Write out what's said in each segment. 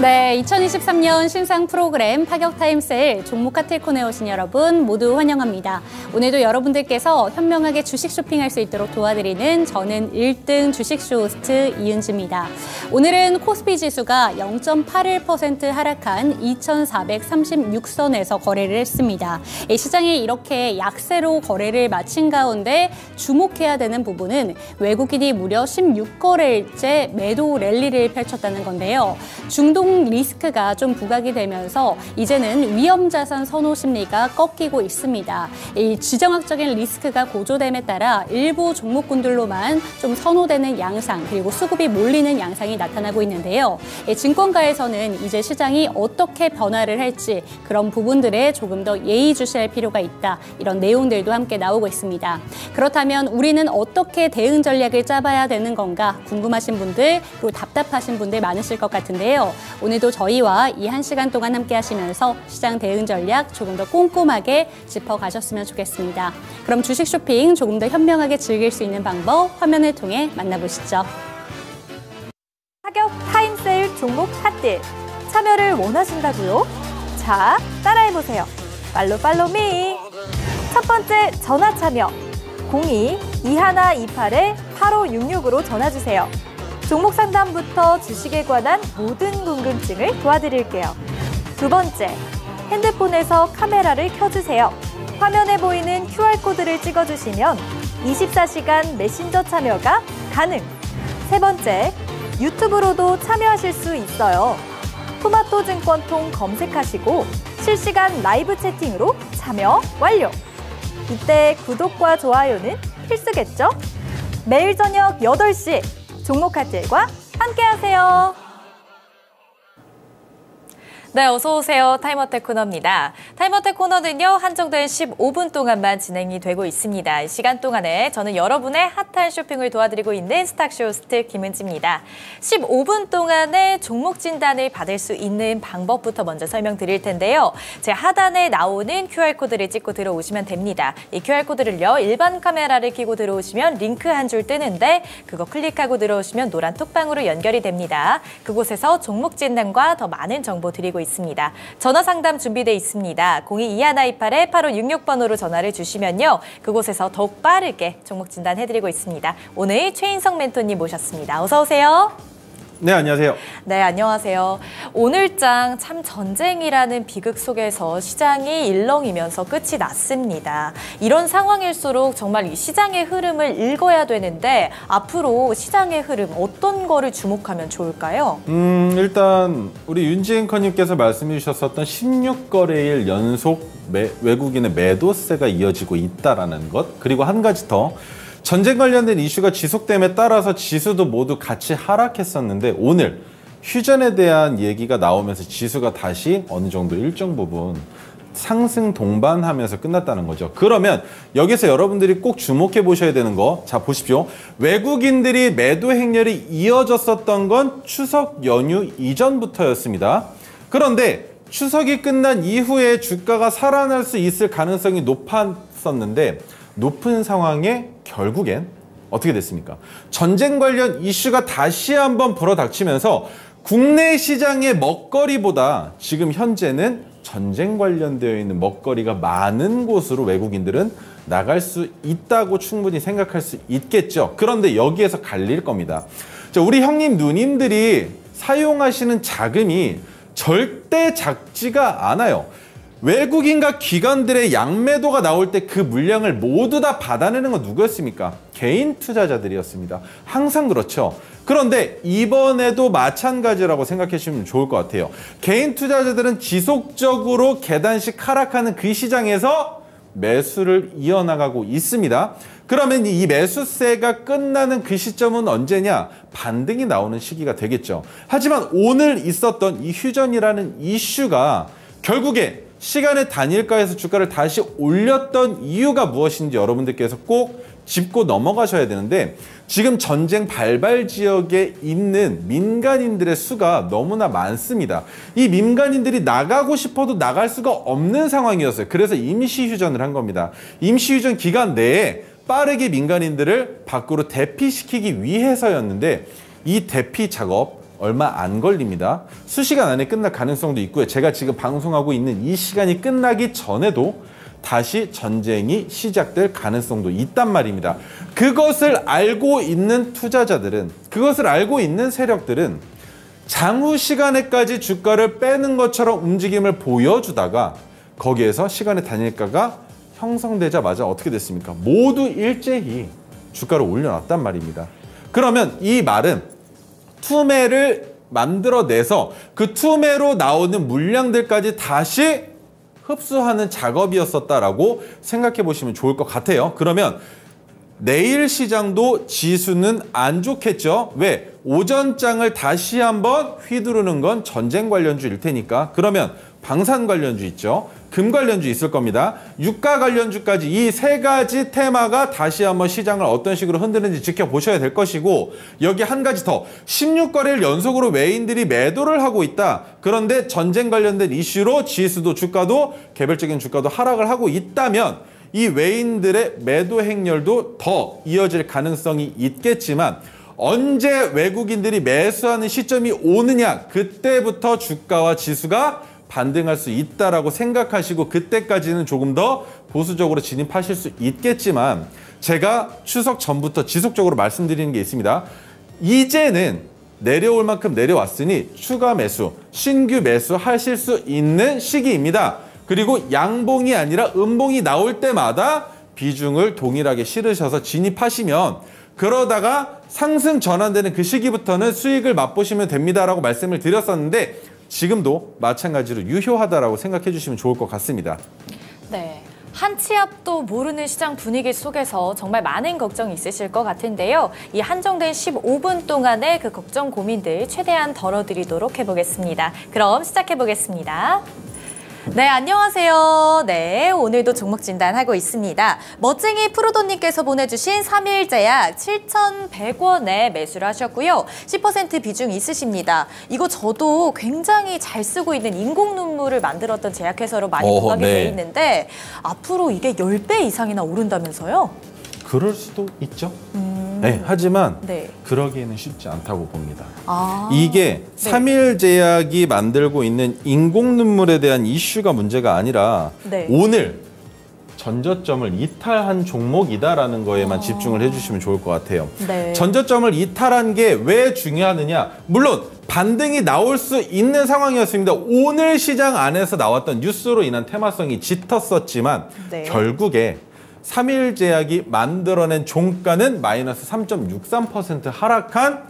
네, 2023년 신상 프로그램 파격타임세일 종목 카틸콘에 오신 여러분 모두 환영합니다. 오늘도 여러분들께서 현명하게 주식 쇼핑할 수 있도록 도와드리는 저는 1등 주식쇼 호스트 이은지입니다. 오늘은 코스피 지수가 0.81% 하락한 2436선에서 거래를 했습니다. 시장이 이렇게 약세로 거래를 마친 가운데 주목해야 되는 부분은 외국인이 무려 16거래일째 매도 랠리를 펼쳤다는 건데요. 중동 리스크가 좀 부각이 되면서 이제는 위험자산 선호 심리가 꺾이고 있습니다. 이 지정학적인 리스크가 고조됨에 따라 일부 종목군들로만 좀 선호되는 양상 그리고 수급이 몰리는 양상이 나타나고 있는데요. 증권가에서는 이제 시장이 어떻게 변화를 할지 그런 부분들에 조금 더 예의주시할 필요가 있다. 이런 내용들도 함께 나오고 있습니다. 그렇다면 우리는 어떻게 대응 전략을 짜봐야 되는 건가 궁금하신 분들 그리고 답답하신 분들 많으실 것 같은데요. 오늘도 저희와 이 1시간 동안 함께 하시면서 시장 대응 전략 조금 더 꼼꼼하게 짚어가셨으면 좋겠습니다. 그럼 주식 쇼핑 조금 더 현명하게 즐길 수 있는 방법 화면을 통해 만나보시죠. 파격 타임세일 종목 핫딜 참여를 원하신다고요? 자, 따라해보세요. 팔로미. 첫 번째 전화 참여 02-2128-8566으로 전화주세요. 종목 상담부터 주식에 관한 모든 궁금증을 도와드릴게요. 두 번째, 핸드폰에서 카메라를 켜주세요. 화면에 보이는 QR코드를 찍어주시면 24시간 메신저 참여가 가능. 세 번째, 유튜브로도 참여하실 수 있어요. 토마토증권통 검색하시고 실시간 라이브 채팅으로 참여 완료. 이때 구독과 좋아요는 필수겠죠? 매일 저녁 8시 종목 핫딜과 함께하세요. 네, 어서 오세요. 타임어택 코너입니다. 타임어택 코너는요, 한정된 15분 동안만 진행이 되고 있습니다. 이 시간 동안에 저는 여러분의 핫한 쇼핑을 도와드리고 있는 스탁쇼 호스트 김은지입니다. 15분 동안에 종목 진단을 받을 수 있는 방법부터 먼저 설명드릴 텐데요. 제 하단에 나오는 QR코드를 찍고 들어오시면 됩니다. 이 QR코드를요, 일반 카메라를 켜고 들어오시면 링크 한 줄 뜨는데 그거 클릭하고 들어오시면 노란 톡방으로 연결이 됩니다. 그곳에서 종목 진단과 더 많은 정보 드리고 있습니다. 전화 상담 준비되어 있습니다. 02-2128-8566번으로 전화를 주시면요. 그곳에서 더욱 빠르게 종목 진단해드리고 있습니다. 오늘 최인성 멘토님 모셨습니다. 어서 오세요. 네, 안녕하세요. 네, 안녕하세요. 오늘장 참 전쟁이라는 비극 속에서 시장이 일렁이면서 끝이 났습니다. 이런 상황일수록 정말 이 시장의 흐름을 읽어야 되는데 앞으로 시장의 흐름 어떤 거를 주목하면 좋을까요? 일단 우리 윤지 앵커님께서 말씀해 주셨었던 16거래일 연속 외국인의 매도세가 이어지고 있다라는 것, 그리고 한 가지 더 전쟁 관련된 이슈가 지속됨에 따라서 지수도 모두 같이 하락했었는데 오늘 휴전에 대한 얘기가 나오면서 지수가 다시 어느 정도 일정 부분 상승 동반하면서 끝났다는 거죠. 그러면 여기서 여러분들이 꼭 주목해 보셔야 되는 거, 자 보십시오. 외국인들이 매도 행렬이 이어졌었던 건 추석 연휴 이전부터였습니다. 그런데 추석이 끝난 이후에 주가가 살아날 수 있을 가능성이 높았었는데 높은 상황에 결국엔 어떻게 됐습니까? 전쟁 관련 이슈가 다시 한번 불어닥치면서 국내 시장의 먹거리보다 지금 현재는 전쟁 관련되어 있는 먹거리가 많은 곳으로 외국인들은 나갈 수 있다고 충분히 생각할 수 있겠죠. 그런데 여기에서 갈릴 겁니다. 자, 우리 형님 누님들이 사용하시는 자금이 절대 작지가 않아요. 외국인과 기관들의 양매도가 나올 때 그 물량을 모두 다 받아내는 건 누구였습니까? 개인 투자자들이었습니다. 항상 그렇죠. 그런데 이번에도 마찬가지라고 생각해 주시면 좋을 것 같아요. 개인 투자자들은 지속적으로 계단식 하락하는 그 시장에서 매수를 이어나가고 있습니다. 그러면 이 매수세가 끝나는 그 시점은 언제냐? 반등이 나오는 시기가 되겠죠. 하지만 오늘 있었던 이 휴전이라는 이슈가 결국에 시간의 단일가에서 주가를 다시 올렸던 이유가 무엇인지 여러분들께서 꼭 짚고 넘어가셔야 되는데 지금 전쟁 발발 지역에 있는 민간인들의 수가 너무나 많습니다. 이 민간인들이 나가고 싶어도 나갈 수가 없는 상황이었어요. 그래서 임시휴전을 한 겁니다. 임시휴전 기간 내에 빠르게 민간인들을 밖으로 대피시키기 위해서였는데 이 대피 작업 얼마 안 걸립니다. 수시간 안에 끝날 가능성도 있고요. 제가 지금 방송하고 있는 이 시간이 끝나기 전에도 다시 전쟁이 시작될 가능성도 있단 말입니다. 그것을 알고 있는 투자자들은, 그것을 알고 있는 세력들은 장후 시간에까지 주가를 빼는 것처럼 움직임을 보여주다가 거기에서 시간의 단일가가 형성되자마자 어떻게 됐습니까? 모두 일제히 주가를 올려놨단 말입니다. 그러면 이 말은 투매를 만들어내서 그 투매로 나오는 물량들까지 다시 흡수하는 작업이었었다라고 생각해 보시면 좋을 것 같아요. 그러면 내일 시장도 지수는 안 좋겠죠. 왜? 오전장을 다시 한번 휘두르는 건 전쟁 관련주일 테니까. 그러면 방산 관련주 있죠. 금 관련주 있을 겁니다. 유가 관련주까지 이 세 가지 테마가 다시 한번 시장을 어떤 식으로 흔드는지 지켜보셔야 될 것이고, 여기 한 가지 더, 16거래일 연속으로 외인들이 매도를 하고 있다. 그런데 전쟁 관련된 이슈로 지수도 주가도 개별적인 주가도 하락을 하고 있다면 이 외인들의 매도 행렬도 더 이어질 가능성이 있겠지만, 언제 외국인들이 매수하는 시점이 오느냐, 그때부터 주가와 지수가 반등할 수 있다라고 생각하시고 그때까지는 조금 더 보수적으로 진입하실 수 있겠지만, 제가 추석 전부터 지속적으로 말씀드리는 게 있습니다. 이제는 내려올 만큼 내려왔으니 추가 매수, 신규 매수 하실 수 있는 시기입니다. 그리고 양봉이 아니라 음봉이 나올 때마다 비중을 동일하게 실으셔서 진입하시면, 그러다가 상승 전환되는 그 시기부터는 수익을 맛보시면 됩니다라고 말씀을 드렸었는데, 지금도 마찬가지로 유효하다라고 생각해 주시면 좋을 것 같습니다. 네. 한 치 앞도 모르는 시장 분위기 속에서 정말 많은 걱정이 있으실 것 같은데요. 이 한정된 15분 동안의 그 걱정 고민들 최대한 덜어드리도록 해보겠습니다. 그럼 시작해보겠습니다. 네, 안녕하세요. 네, 오늘도 종목 진단하고 있습니다. 멋쟁이 프로도님께서 보내주신 3일제약 7,100원에 매수를 하셨고요. 10% 비중 있으십니다. 이거 저도 굉장히 잘 쓰고 있는 인공 눈물을 만들었던 제약회사로 많이 부각이 돼 있는데, 앞으로 이게 10배 이상이나 오른다면서요? 그럴 수도 있죠. 네, 하지만 그러기에는 쉽지 않다고 봅니다. 이게 3일제약이 만들고 있는 인공 눈물에 대한 이슈가 문제가 아니라 오늘 전저점을 이탈한 종목이다라는 거에만 집중을 해주시면 좋을 것 같아요. 전저점을 이탈한 게 왜 중요하느냐? 물론 반등이 나올 수 있는 상황이었습니다. 오늘 시장 안에서 나왔던 뉴스로 인한 테마성이 짙었었지만 결국에 3일제약이 만들어낸 종가는 마이너스 3.63% 하락한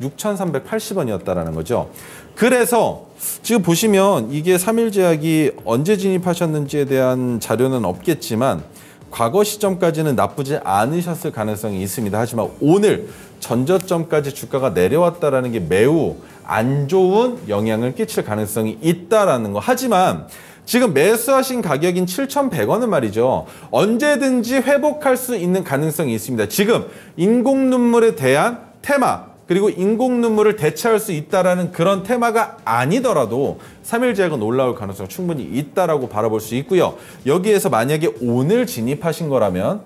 6,380원이었다라는 거죠. 그래서 지금 보시면 이게 3일제약이 언제 진입하셨는지에 대한 자료는 없겠지만 과거 시점까지는 나쁘지 않으셨을 가능성이 있습니다. 하지만 오늘 전저점까지 주가가 내려왔다는 게 매우 안 좋은 영향을 끼칠 가능성이 있다는 거. 하지만 지금 매수하신 가격인 7,100원은 말이죠. 언제든지 회복할 수 있는 가능성이 있습니다. 지금 인공 눈물에 대한 테마, 그리고 인공 눈물을 대체할 수 있다라는 그런 테마가 아니더라도 3일제약은 올라올 가능성 충분히 있다라고 바라볼 수 있고요. 여기에서 만약에 오늘 진입하신 거라면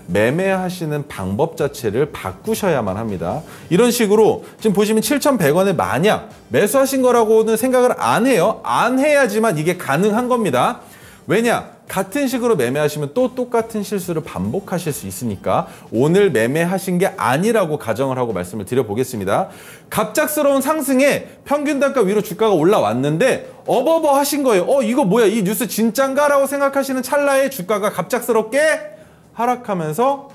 매매하시는 방법 자체를 바꾸셔야만 합니다. 이런 식으로 지금 보시면 7,100원에 만약 매수하신 거라고는 생각을 안 해요. 안 해야지만 이게 가능한 겁니다. 왜냐? 같은 식으로 매매하시면 또 똑같은 실수를 반복하실 수 있으니까 오늘 매매하신 게 아니라고 가정을 하고 말씀을 드려보겠습니다. 갑작스러운 상승에 평균 단가 위로 주가가 올라왔는데 어버버 하신 거예요. 이거 뭐야? 이 뉴스 진짠가? 라고 생각하시는 찰나에 주가가 갑작스럽게 하락하면서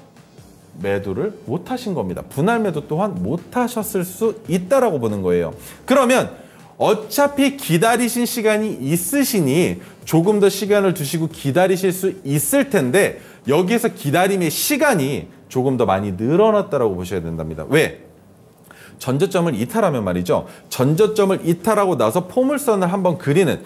매도를 못 하신 겁니다. 분할 매도 또한 못 하셨을 수 있다라고 보는 거예요. 그러면 어차피 기다리신 시간이 있으시니 조금 더 시간을 두시고 기다리실 수 있을 텐데, 여기에서 기다림의 시간이 조금 더 많이 늘어났다고 보셔야 된답니다. 왜? 전저점을 이탈하면 말이죠. 전저점을 이탈하고 나서 포물선을 한번 그리는,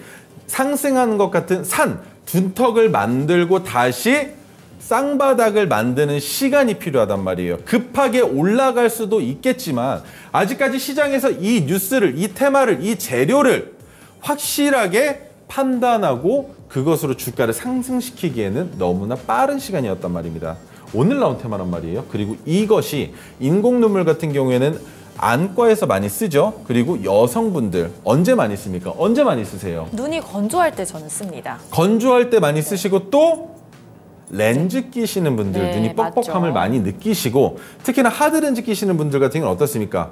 상승하는 것 같은 산, 둔턱을 만들고 다시 쌍바닥을 만드는 시간이 필요하단 말이에요. 급하게 올라갈 수도 있겠지만 아직까지 시장에서 이 뉴스를, 이 테마를, 이 재료를 확실하게 판단하고 그것으로 주가를 상승시키기에는 너무나 빠른 시간이었단 말입니다. 오늘 나온 테마란 말이에요. 그리고 이것이 인공 눈물 같은 경우에는 안과에서 많이 쓰죠. 그리고 여성분들 언제 많이 씁니까? 언제 많이 쓰세요? 눈이 건조할 때 저는 씁니다. 건조할 때 많이 쓰시고 또 렌즈 끼시는 분들 네, 눈이 뻑뻑함을 맞죠. 많이 느끼시고 특히나 하드렌즈 끼시는 분들 같은 경우는 어떻습니까?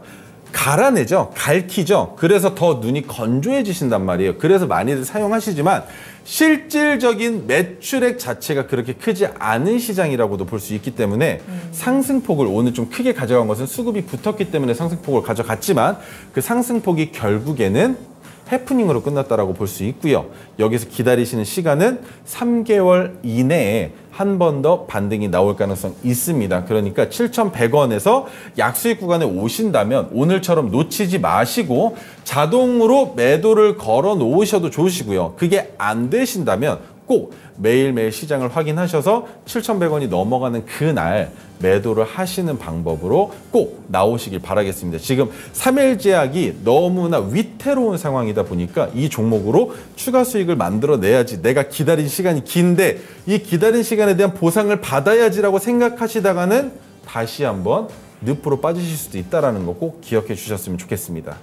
갈아내죠. 갈키죠. 그래서 더 눈이 건조해지신단 말이에요. 그래서 많이들 사용하시지만 실질적인 매출액 자체가 그렇게 크지 않은 시장이라고도 볼 수 있기 때문에 상승폭을 오늘 좀 크게 가져간 것은 수급이 붙었기 때문에 상승폭을 가져갔지만 그 상승폭이 결국에는 해프닝으로 끝났다라고 볼 수 있고요. 여기서 기다리시는 시간은 3개월 이내에 한 번 더 반등이 나올 가능성 있습니다. 그러니까 7,100원에서 약수익 구간에 오신다면 오늘처럼 놓치지 마시고 자동으로 매도를 걸어 놓으셔도 좋으시고요. 그게 안 되신다면 꼭 매일매일 시장을 확인하셔서 7,100원이 넘어가는 그날 매도를 하시는 방법으로 꼭 나오시길 바라겠습니다. 지금 3일 제약이 너무나 위태로운 상황이다 보니까 이 종목으로 추가 수익을 만들어내야지, 내가 기다린 시간이 긴데 이 기다린 시간에 대한 보상을 받아야지라고 생각하시다가는 다시 한번 늪으로 빠지실 수도 있다는 거 꼭 기억해 주셨으면 좋겠습니다.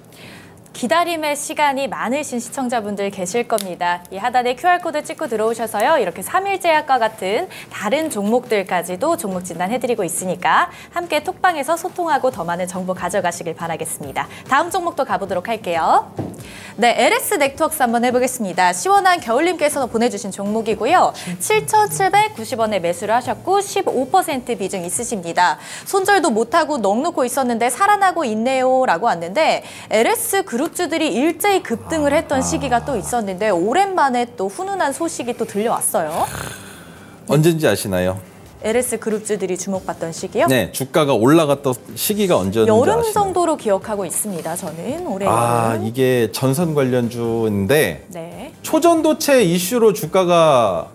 기다림의 시간이 많으신 시청자분들 계실 겁니다. 이 하단에 QR코드 찍고 들어오셔서요. 이렇게 3일 제약과 같은 다른 종목들까지도 종목 진단해드리고 있으니까 함께 톡방에서 소통하고 더 많은 정보 가져가시길 바라겠습니다. 다음 종목도 가보도록 할게요. 네, LS 넥트워크스 한번 해보겠습니다. 시원한 겨울님께서 보내주신 종목이고요. 7,790원에 매수를 하셨고 15% 비중 있으십니다. 손절도 못하고 넉놓고 있었는데 살아나고 있네요 라고 왔는데 LS 그룹주들이 일제히 급등을 했던 시기가 또 있었는데 오랜만에 또 훈훈한 소식이 또 들려왔어요. 언젠지 아시나요? LS 그룹주들이 주목받던 시기요? 네, 주가가 올라갔던 시기가 언제였는지 여름 아시나요? 정도로 기억하고 있습니다. 저는 올해 여름. 이게 전선 관련주인데 네. 초전도체 이슈로 주가가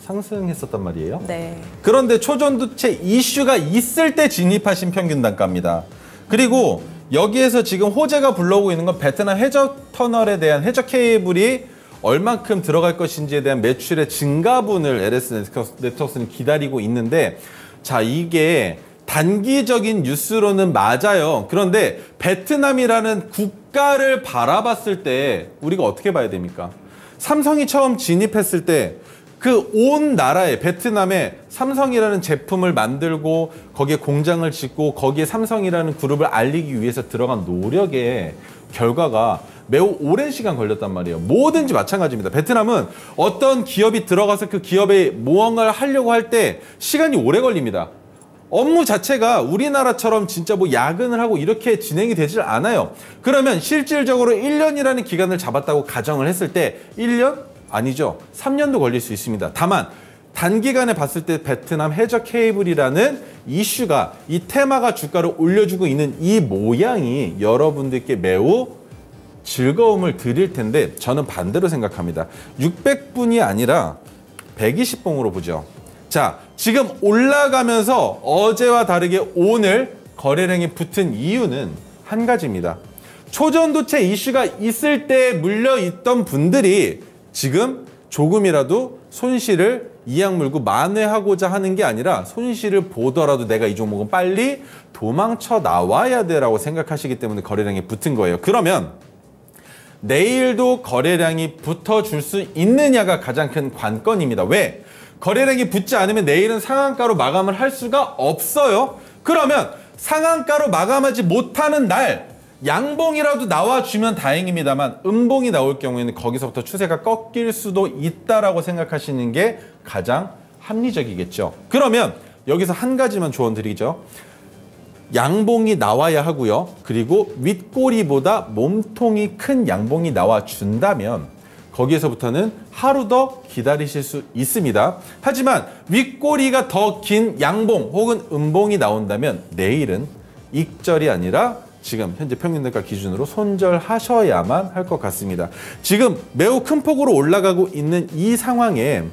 상승했었단 말이에요. 네. 그런데 초전도체 이슈가 있을 때 진입하신 평균 단가입니다. 그리고 여기에서 지금 호재가 불러오고 있는 건 베트남 해적 터널에 대한 해적 케이블이 얼만큼 들어갈 것인지에 대한 매출의 증가분을 LS 네트워크스는 기다리고 있는데, 자, 이게 단기적인 뉴스로는 맞아요. 그런데 베트남이라는 국가를 바라봤을 때 우리가 어떻게 봐야 됩니까? 삼성이 처음 진입했을 때 그 온 나라에 베트남에 삼성이라는 제품을 만들고 거기에 공장을 짓고 거기에 삼성이라는 그룹을 알리기 위해서 들어간 노력의 결과가 매우 오랜 시간 걸렸단 말이에요. 뭐든지 마찬가지입니다. 베트남은 어떤 기업이 들어가서 그 기업에 무언가를 하려고 할 때 시간이 오래 걸립니다. 업무 자체가 우리나라처럼 진짜 뭐 야근을 하고 이렇게 진행이 되질 않아요. 그러면 실질적으로 1년이라는 기간을 잡았다고 가정을 했을 때 1년? 아니죠. 3년도 걸릴 수 있습니다. 다만 단기간에 봤을 때 베트남 해적 케이블이라는 이슈가, 이 테마가 주가를 올려주고 있는 이 모양이 여러분들께 매우 즐거움을 드릴 텐데 저는 반대로 생각합니다. 600분이 아니라 120봉으로 보죠. 자, 지금 올라가면서 어제와 다르게 오늘 거래량이 붙은 이유는 한 가지입니다. 초전도체 이슈가 있을 때 물려있던 분들이 지금 조금이라도 손실을 이악 물고 만회하고자 하는 게 아니라 손실을 보더라도 내가 이 종목은 빨리 도망쳐 나와야 돼라고 생각하시기 때문에 거래량이 붙은 거예요. 그러면 내일도 거래량이 붙어줄 수 있느냐가 가장 큰 관건입니다. 왜? 거래량이 붙지 않으면 내일은 상한가로 마감을 할 수가 없어요. 그러면 상한가로 마감하지 못하는 날 양봉이라도 나와주면 다행입니다만 음봉이 나올 경우에는 거기서부터 추세가 꺾일 수도 있다라고 생각하시는 게 가장 합리적이겠죠. 그러면 여기서 한 가지만 조언 드리죠. 양봉이 나와야 하고요. 그리고 윗꼬리보다 몸통이 큰 양봉이 나와준다면 거기에서부터는 하루 더 기다리실 수 있습니다. 하지만 윗꼬리가 더 긴 양봉 혹은 음봉이 나온다면 내일은 익절이 아니라 지금 현재 평균단가 기준으로 손절하셔야만 할 것 같습니다. 지금 매우 큰 폭으로 올라가고 있는 이 상황에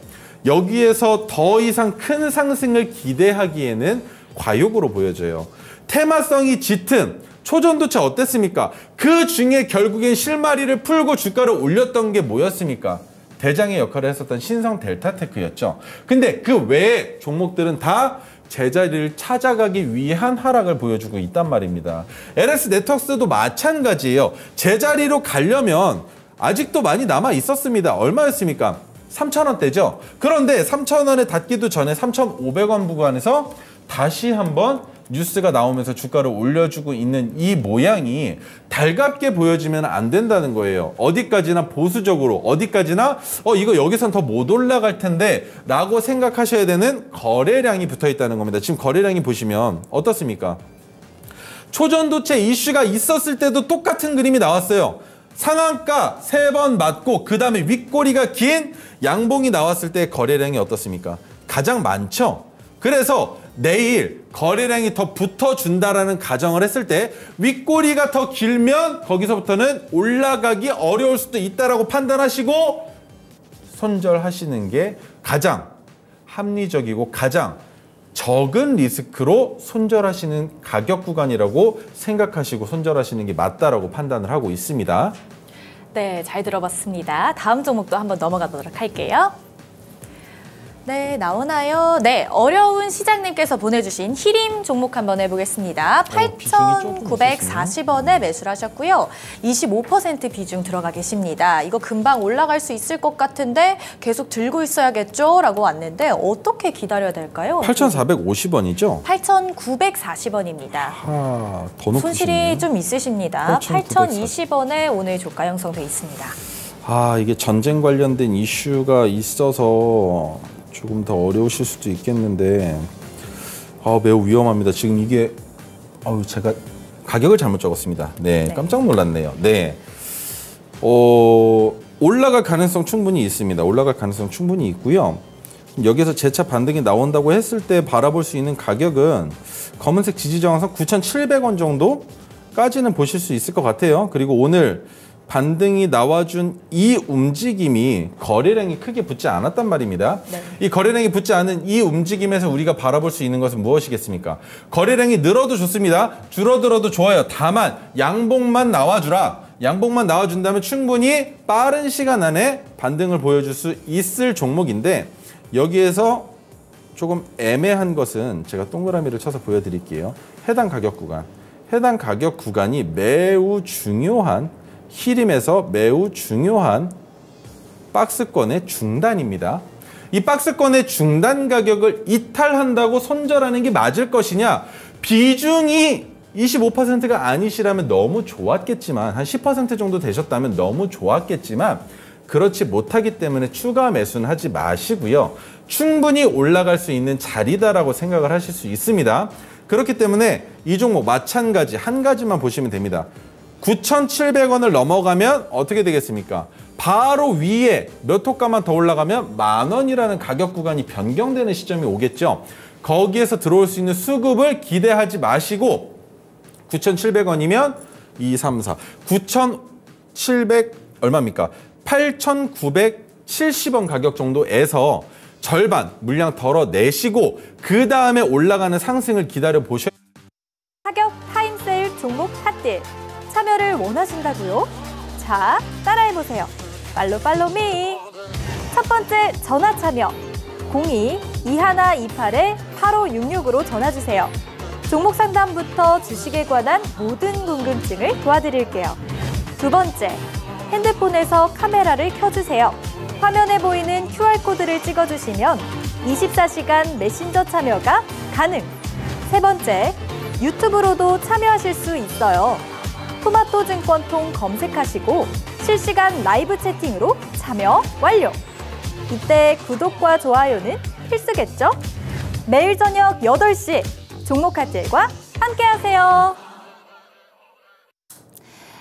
여기에서 더 이상 큰 상승을 기대하기에는 과욕으로 보여져요. 테마성이 짙은 초전도체 어땠습니까? 그 중에 결국엔 실마리를 풀고 주가를 올렸던 게 뭐였습니까? 대장의 역할을 했었던 신성 델타테크였죠. 근데 그 외의 종목들은 다 제자리를 찾아가기 위한 하락을 보여주고 있단 말입니다. LS 네트워크스도 마찬가지예요. 제자리로 가려면 아직도 많이 남아 있었습니다. 얼마였습니까? 3,000원대죠. 그런데 3,000원에 닿기도 전에 3,500원 구간에서 다시 한번 뉴스가 나오면서 주가를 올려주고 있는 이 모양이 달갑게 보여지면 안 된다는 거예요. 어디까지나 보수적으로, 어디까지나 이거 여기선 더 못 올라갈 텐데 라고 생각하셔야 되는 거래량이 붙어 있다는 겁니다. 지금 거래량이 보시면 어떻습니까? 초전도체 이슈가 있었을 때도 똑같은 그림이 나왔어요. 상한가 3번 맞고 그 다음에 윗꼬리가 긴 양봉이 나왔을 때 거래량이 어떻습니까? 가장 많죠. 그래서 내일 거래량이 더 붙어준다라는 가정을 했을 때 윗꼬리가 더 길면 거기서부터는 올라가기 어려울 수도 있다라고 판단하시고 손절하시는 게 가장 합리적이고 가장 적은 리스크로 손절하시는 가격 구간이라고 생각하시고 손절하시는 게 맞다라고 판단을 하고 있습니다. 네, 잘 들어봤습니다. 다음 종목도 한번 넘어가 보도록 할게요. 네, 나오나요? 네, 어려운 시장님께서 보내주신 히림 종목 한번 해보겠습니다. 8,940원에 매수를 하셨고요. 25% 비중 들어가 계십니다. 이거 금방 올라갈 수 있을 것 같은데 계속 들고 있어야겠죠? 라고 왔는데 어떻게 기다려야 될까요? 8,450원이죠? 8,940원입니다. 더 높으시네요. 손실이 좀 있으십니다. 8,020원에 오늘 주가 형성돼 있습니다. 이게 전쟁 관련된 이슈가 있어서 조금 더 어려우실 수도 있겠는데 매우 위험합니다. 지금 이게 제가 가격을 잘못 적었습니다. 네, 깜짝 놀랐네요. 네, 올라갈 가능성 충분히 있습니다. 올라갈 가능성 충분히 있고요. 여기서 재차 반등이 나온다고 했을 때 바라볼 수 있는 가격은 검은색 지지저항선 9,700원 정도까지는 보실 수 있을 것 같아요. 그리고 오늘 반등이 나와준 이 움직임이 거래량이 크게 붙지 않았단 말입니다. 네. 이 거래량이 붙지 않은 이 움직임에서 우리가 바라볼 수 있는 것은 무엇이겠습니까? 거래량이 늘어도 좋습니다. 줄어들어도 좋아요. 다만 양봉만 나와주라. 양봉만 나와준다면 충분히 빠른 시간 안에 반등을 보여줄 수 있을 종목인데 여기에서 조금 애매한 것은 제가 동그라미를 쳐서 보여드릴게요. 해당 가격 구간이 매우 중요한 히림에서 매우 중요한 박스권의 중단입니다. 이 박스권의 중단 가격을 이탈한다고 손절하는 게 맞을 것이냐? 비중이 25%가 아니시라면 너무 좋았겠지만 한 10% 정도 되셨다면 너무 좋았겠지만 그렇지 못하기 때문에 추가 매수는 하지 마시고요. 충분히 올라갈 수 있는 자리다라고 생각을 하실 수 있습니다. 그렇기 때문에 이 종목 마찬가지 한 가지만 보시면 됩니다. 9,700원을 넘어가면 어떻게 되겠습니까? 바로 위에 몇 호가만 더 올라가면 10,000원이라는 가격 구간이 변경되는 시점이 오겠죠. 거기에서 들어올 수 있는 수급을 기대하지 마시고 9,700원이면 2, 3, 4, 9,700 얼마입니까? 8,970원 가격 정도에서 절반 물량 덜어내시고 그 다음에 올라가는 상승을 기다려 보셔야 가격 타임세일 종목 핫딜 참여를 원하신다고요? 자, 따라해보세요. 팔로미. 첫 번째 전화 참여 02-2128-8566으로 전화주세요. 종목 상담부터 주식에 관한 모든 궁금증을 도와드릴게요. 두 번째, 핸드폰에서 카메라를 켜주세요. 화면에 보이는 QR코드를 찍어주시면 24시간 메신저 참여가 가능. 세 번째, 유튜브로도 참여하실 수 있어요. 토마토증권통 검색하시고 실시간 라이브 채팅으로 참여 완료. 이때 구독과 좋아요는 필수겠죠? 매일 저녁 8시 종목 핫딜과 함께하세요.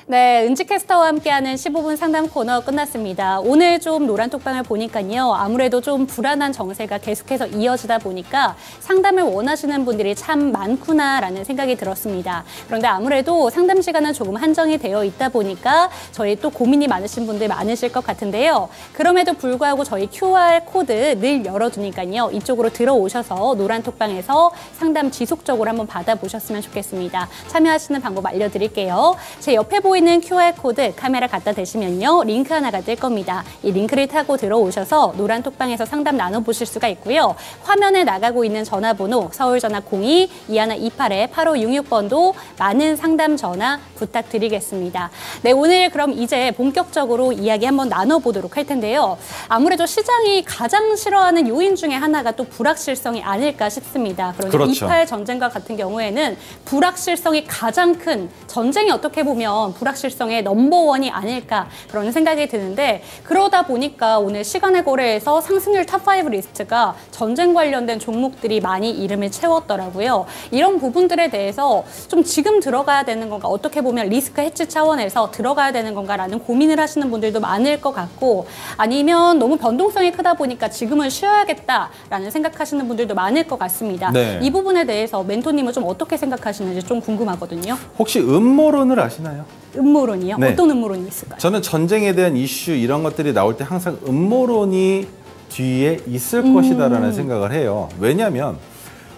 네, 은지캐스터와 함께하는 15분 상담 코너 끝났습니다. 오늘 좀 노란톡방을 보니까요. 아무래도 좀 불안한 정세가 계속해서 이어지다 보니까 상담을 원하시는 분들이 참 많구나라는 생각이 들었습니다. 그런데 아무래도 상담 시간은 조금 한정이 되어 있다 보니까 저희 또 고민이 많으신 분들 많으실 것 같은데요. 그럼에도 불구하고 저희 QR코드 늘 열어두니까요. 이쪽으로 들어오셔서 노란톡방에서 상담 지속적으로 한번 받아보셨으면 좋겠습니다. 참여하시는 방법 알려드릴게요. 제 옆에 보이는 있는 QR코드 카메라 갖다 대시면요. 링크 하나가 뜰 겁니다. 이 링크를 타고 들어오셔서 노란 톡방에서 상담 나눠보실 수가 있고요. 화면에 나가고 있는 전화번호 서울전화 02-2128-8566번도 많은 상담 전화 부탁드리겠습니다. 네, 오늘 그럼 이제 본격적으로 이야기 한번 나눠보도록 할 텐데요. 아무래도 시장이 가장 싫어하는 요인 중에 하나가 또 불확실성이 아닐까 싶습니다. 그런데 그렇죠. 28 전쟁과 같은 경우에는 불확실성이 가장 큰 전쟁이 어떻게 보면 불확실성의 넘버원이 아닐까 그런 생각이 드는데 그러다 보니까 오늘 시간의 거래에서 상승률 탑5 리스트가 전쟁 관련된 종목들이 많이 이름을 채웠더라고요. 이런 부분들에 대해서 좀 지금 들어가야 되는 건가 어떻게 보면 리스크 해치 차원에서 들어가야 되는 건가라는 고민을 하시는 분들도 많을 것 같고 아니면 너무 변동성이 크다 보니까 지금은 쉬어야겠다라는 생각하시는 분들도 많을 것 같습니다. 네. 이 부분에 대해서 멘토님은 좀 어떻게 생각하시는지 좀 궁금하거든요. 혹시 음모론을 아시나요? 음모론이요? 네. 어떤 음모론이 있을까요? 저는 전쟁에 대한 이슈 이런 것들이 나올 때 항상 음모론이 뒤에 있을 것이다라는 생각을 해요. 왜냐하면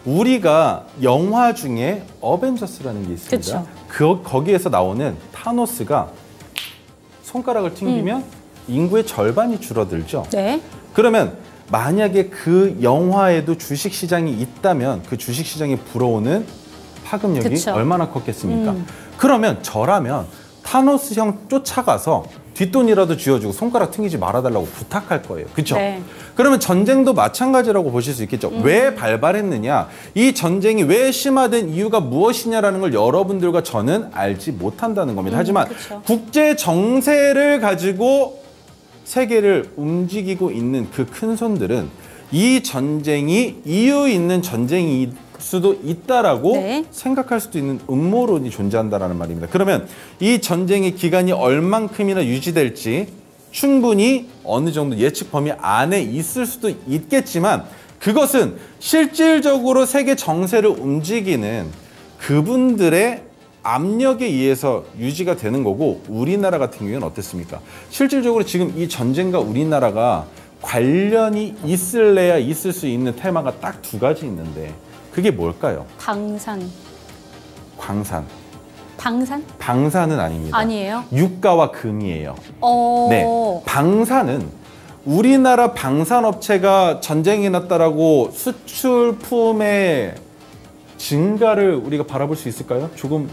우리가 영화 중에 어벤져스라는 게 있습니다. 거기에서 나오는 타노스가 손가락을 튕기면 인구의 절반이 줄어들죠. 네. 그러면 만약에 그 영화에도 주식시장이 있다면 그 주식시장에 불어오는 파급력이 그쵸. 얼마나 컸겠습니까? 그러면 저라면 타노스 형 쫓아가서 뒷돈이라도 쥐어주고 손가락 튕기지 말아달라고 부탁할 거예요. 그렇죠? 네. 그러면 전쟁도 마찬가지라고 보실 수 있겠죠. 왜 발발했느냐? 이 전쟁이 왜 심화된 이유가 무엇이냐라는 걸 여러분들과 저는 알지 못한다는 겁니다. 하지만 그쵸. 국제 정세를 가지고 세계를 움직이고 있는 그 큰 손들은 이 전쟁이 이유 있는 전쟁일 수도 있다라고 네. 생각할 수도 있는 음모론이 존재한다라는 말입니다. 그러면 이 전쟁의 기간이 얼만큼이나 유지될지 충분히 어느 정도 예측 범위 안에 있을 수도 있겠지만 그것은 실질적으로 세계 정세를 움직이는 그분들의 압력에 의해서 유지가 되는 거고 우리나라 같은 경우는 어땠습니까? 실질적으로 지금 이 전쟁과 우리나라가 관련이 있을래야 있을 수 있는 테마가 딱 두 가지 있는데 그게 뭘까요? 방산. 광산. 방산? 방산은 아닙니다. 아니에요? 유가와 금이에요. 어. 네. 방산은 우리나라 방산업체가 전쟁이 났다라고 수출품의 증가를 우리가 바라볼 수 있을까요? 조금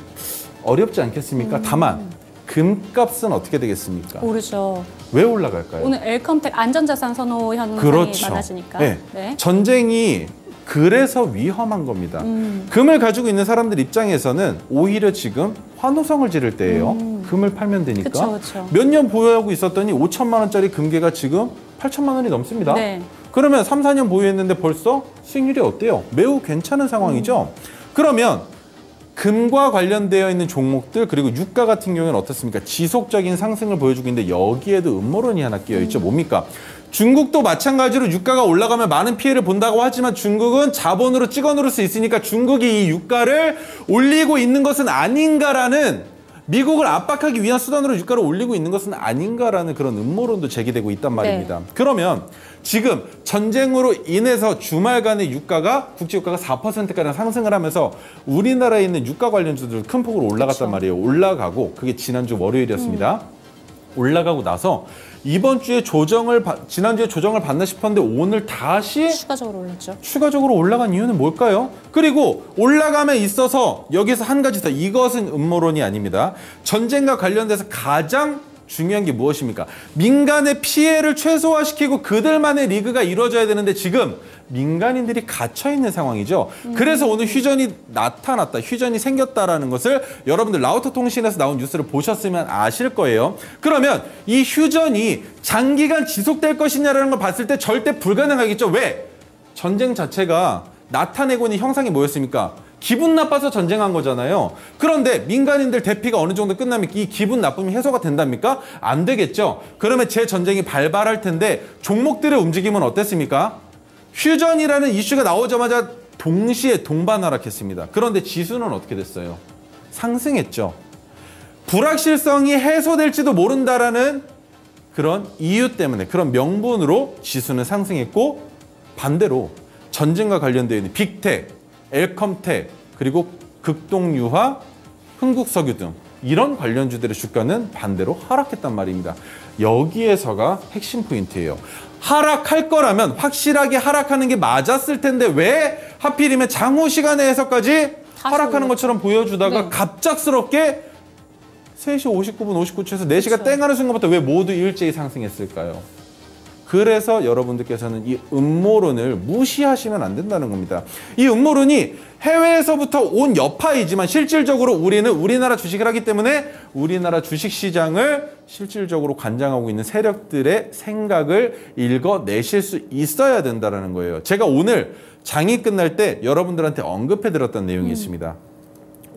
어렵지 않겠습니까? 다만 금값은 어떻게 되겠습니까? 모르죠. 왜 올라갈까요? 오늘 엘컴텍 안전자산 선호 현상이 그렇죠. 많아지니까. 네. 네. 전쟁이 그래서 위험한 겁니다. 금을 가지고 있는 사람들 입장에서는 오히려 지금 환호성을 지를 때예요. 금을 팔면 되니까. 그쵸, 그쵸. 몇 년 보유하고 있었더니 5천만 원짜리 금괴가 지금 8천만 원이 넘습니다. 네. 그러면 3, 4년 보유했는데 벌써 수익률이 어때요? 매우 괜찮은 상황이죠. 그러면 금과 관련되어 있는 종목들 그리고 유가 같은 경우는 어떻습니까? 지속적인 상승을 보여주고 있는데 여기에도 음모론이 하나 끼어 있죠. 뭡니까? 중국도 마찬가지로 유가가 올라가면 많은 피해를 본다고 하지만 중국은 자본으로 찍어 누를 수 있으니까 중국이 이 유가를 올리고 있는 것은 아닌가라는 미국을 압박하기 위한 수단으로 유가를 올리고 있는 것은 아닌가라는 그런 음모론도 제기되고 있단 말입니다. 네. 그러면 지금 전쟁으로 인해서 주말간의 유가가 국제 유가가 4%가량 상승을 하면서 우리나라에 있는 유가 관련주들 큰 폭으로 올라갔단 말이에요. 올라가고 그게 지난주 월요일이었습니다. 올라가고 나서 이번 주에 지난주에 조정을 받나 싶었는데 오늘 다시 추가적으로 올랐죠. 추가적으로 올라간 이유는 뭘까요? 그리고 올라감에 있어서 여기서 한 가지 더, 이것은 음모론이 아닙니다. 전쟁과 관련돼서 가장 중요한 게 무엇입니까? 민간의 피해를 최소화시키고 그들만의 리그가 이루어져야 되는데 지금 민간인들이 갇혀있는 상황이죠. 그래서 오늘 휴전이 나타났다, 휴전이 생겼다라는 것을 여러분들 라우터 통신에서 나온 뉴스를 보셨으면 아실 거예요. 그러면 이 휴전이 장기간 지속될 것이냐라는 걸 봤을 때 절대 불가능하겠죠. 왜? 전쟁 자체가 나타내고 있는 형상이 뭐였습니까? 기분 나빠서 전쟁한 거잖아요. 그런데 민간인들 대피가 어느 정도 끝나면 이 기분 나쁨이 해소가 된답니까? 안 되겠죠. 그러면 재전쟁이 발발할 텐데 종목들의 움직임은 어땠습니까? 휴전이라는 이슈가 나오자마자 동시에 동반하락했습니다. 그런데 지수는 어떻게 됐어요? 상승했죠. 불확실성이 해소될지도 모른다라는 그런 이유 때문에, 그런 명분으로 지수는 상승했고, 반대로 전쟁과 관련되어 있는 빅텍, 엘컴텍, 그리고 극동유화, 흥국석유 등 이런 관련주들의 주가는 반대로 하락했단 말입니다. 여기에서가 핵심 포인트예요. 하락할 거라면 확실하게 하락하는 게 맞았을 텐데 왜 하필이면 장후 시간에서까지 하락하는 것처럼 보여주다가 네. 갑작스럽게 3시 59분 59초에서 4시가 땡 하는 순간부터 왜 모두 일제히 상승했을까요? 그래서 여러분들께서는 이 음모론을 무시하시면 안 된다는 겁니다. 이 음모론이 해외에서부터 온 여파이지만 실질적으로 우리는 우리나라 주식을 하기 때문에 우리나라 주식시장을 실질적으로 관장하고 있는 세력들의 생각을 읽어내실 수 있어야 된다는 거예요. 제가 오늘 장이 끝날 때 여러분들한테 언급해드렸던 내용이 있습니다.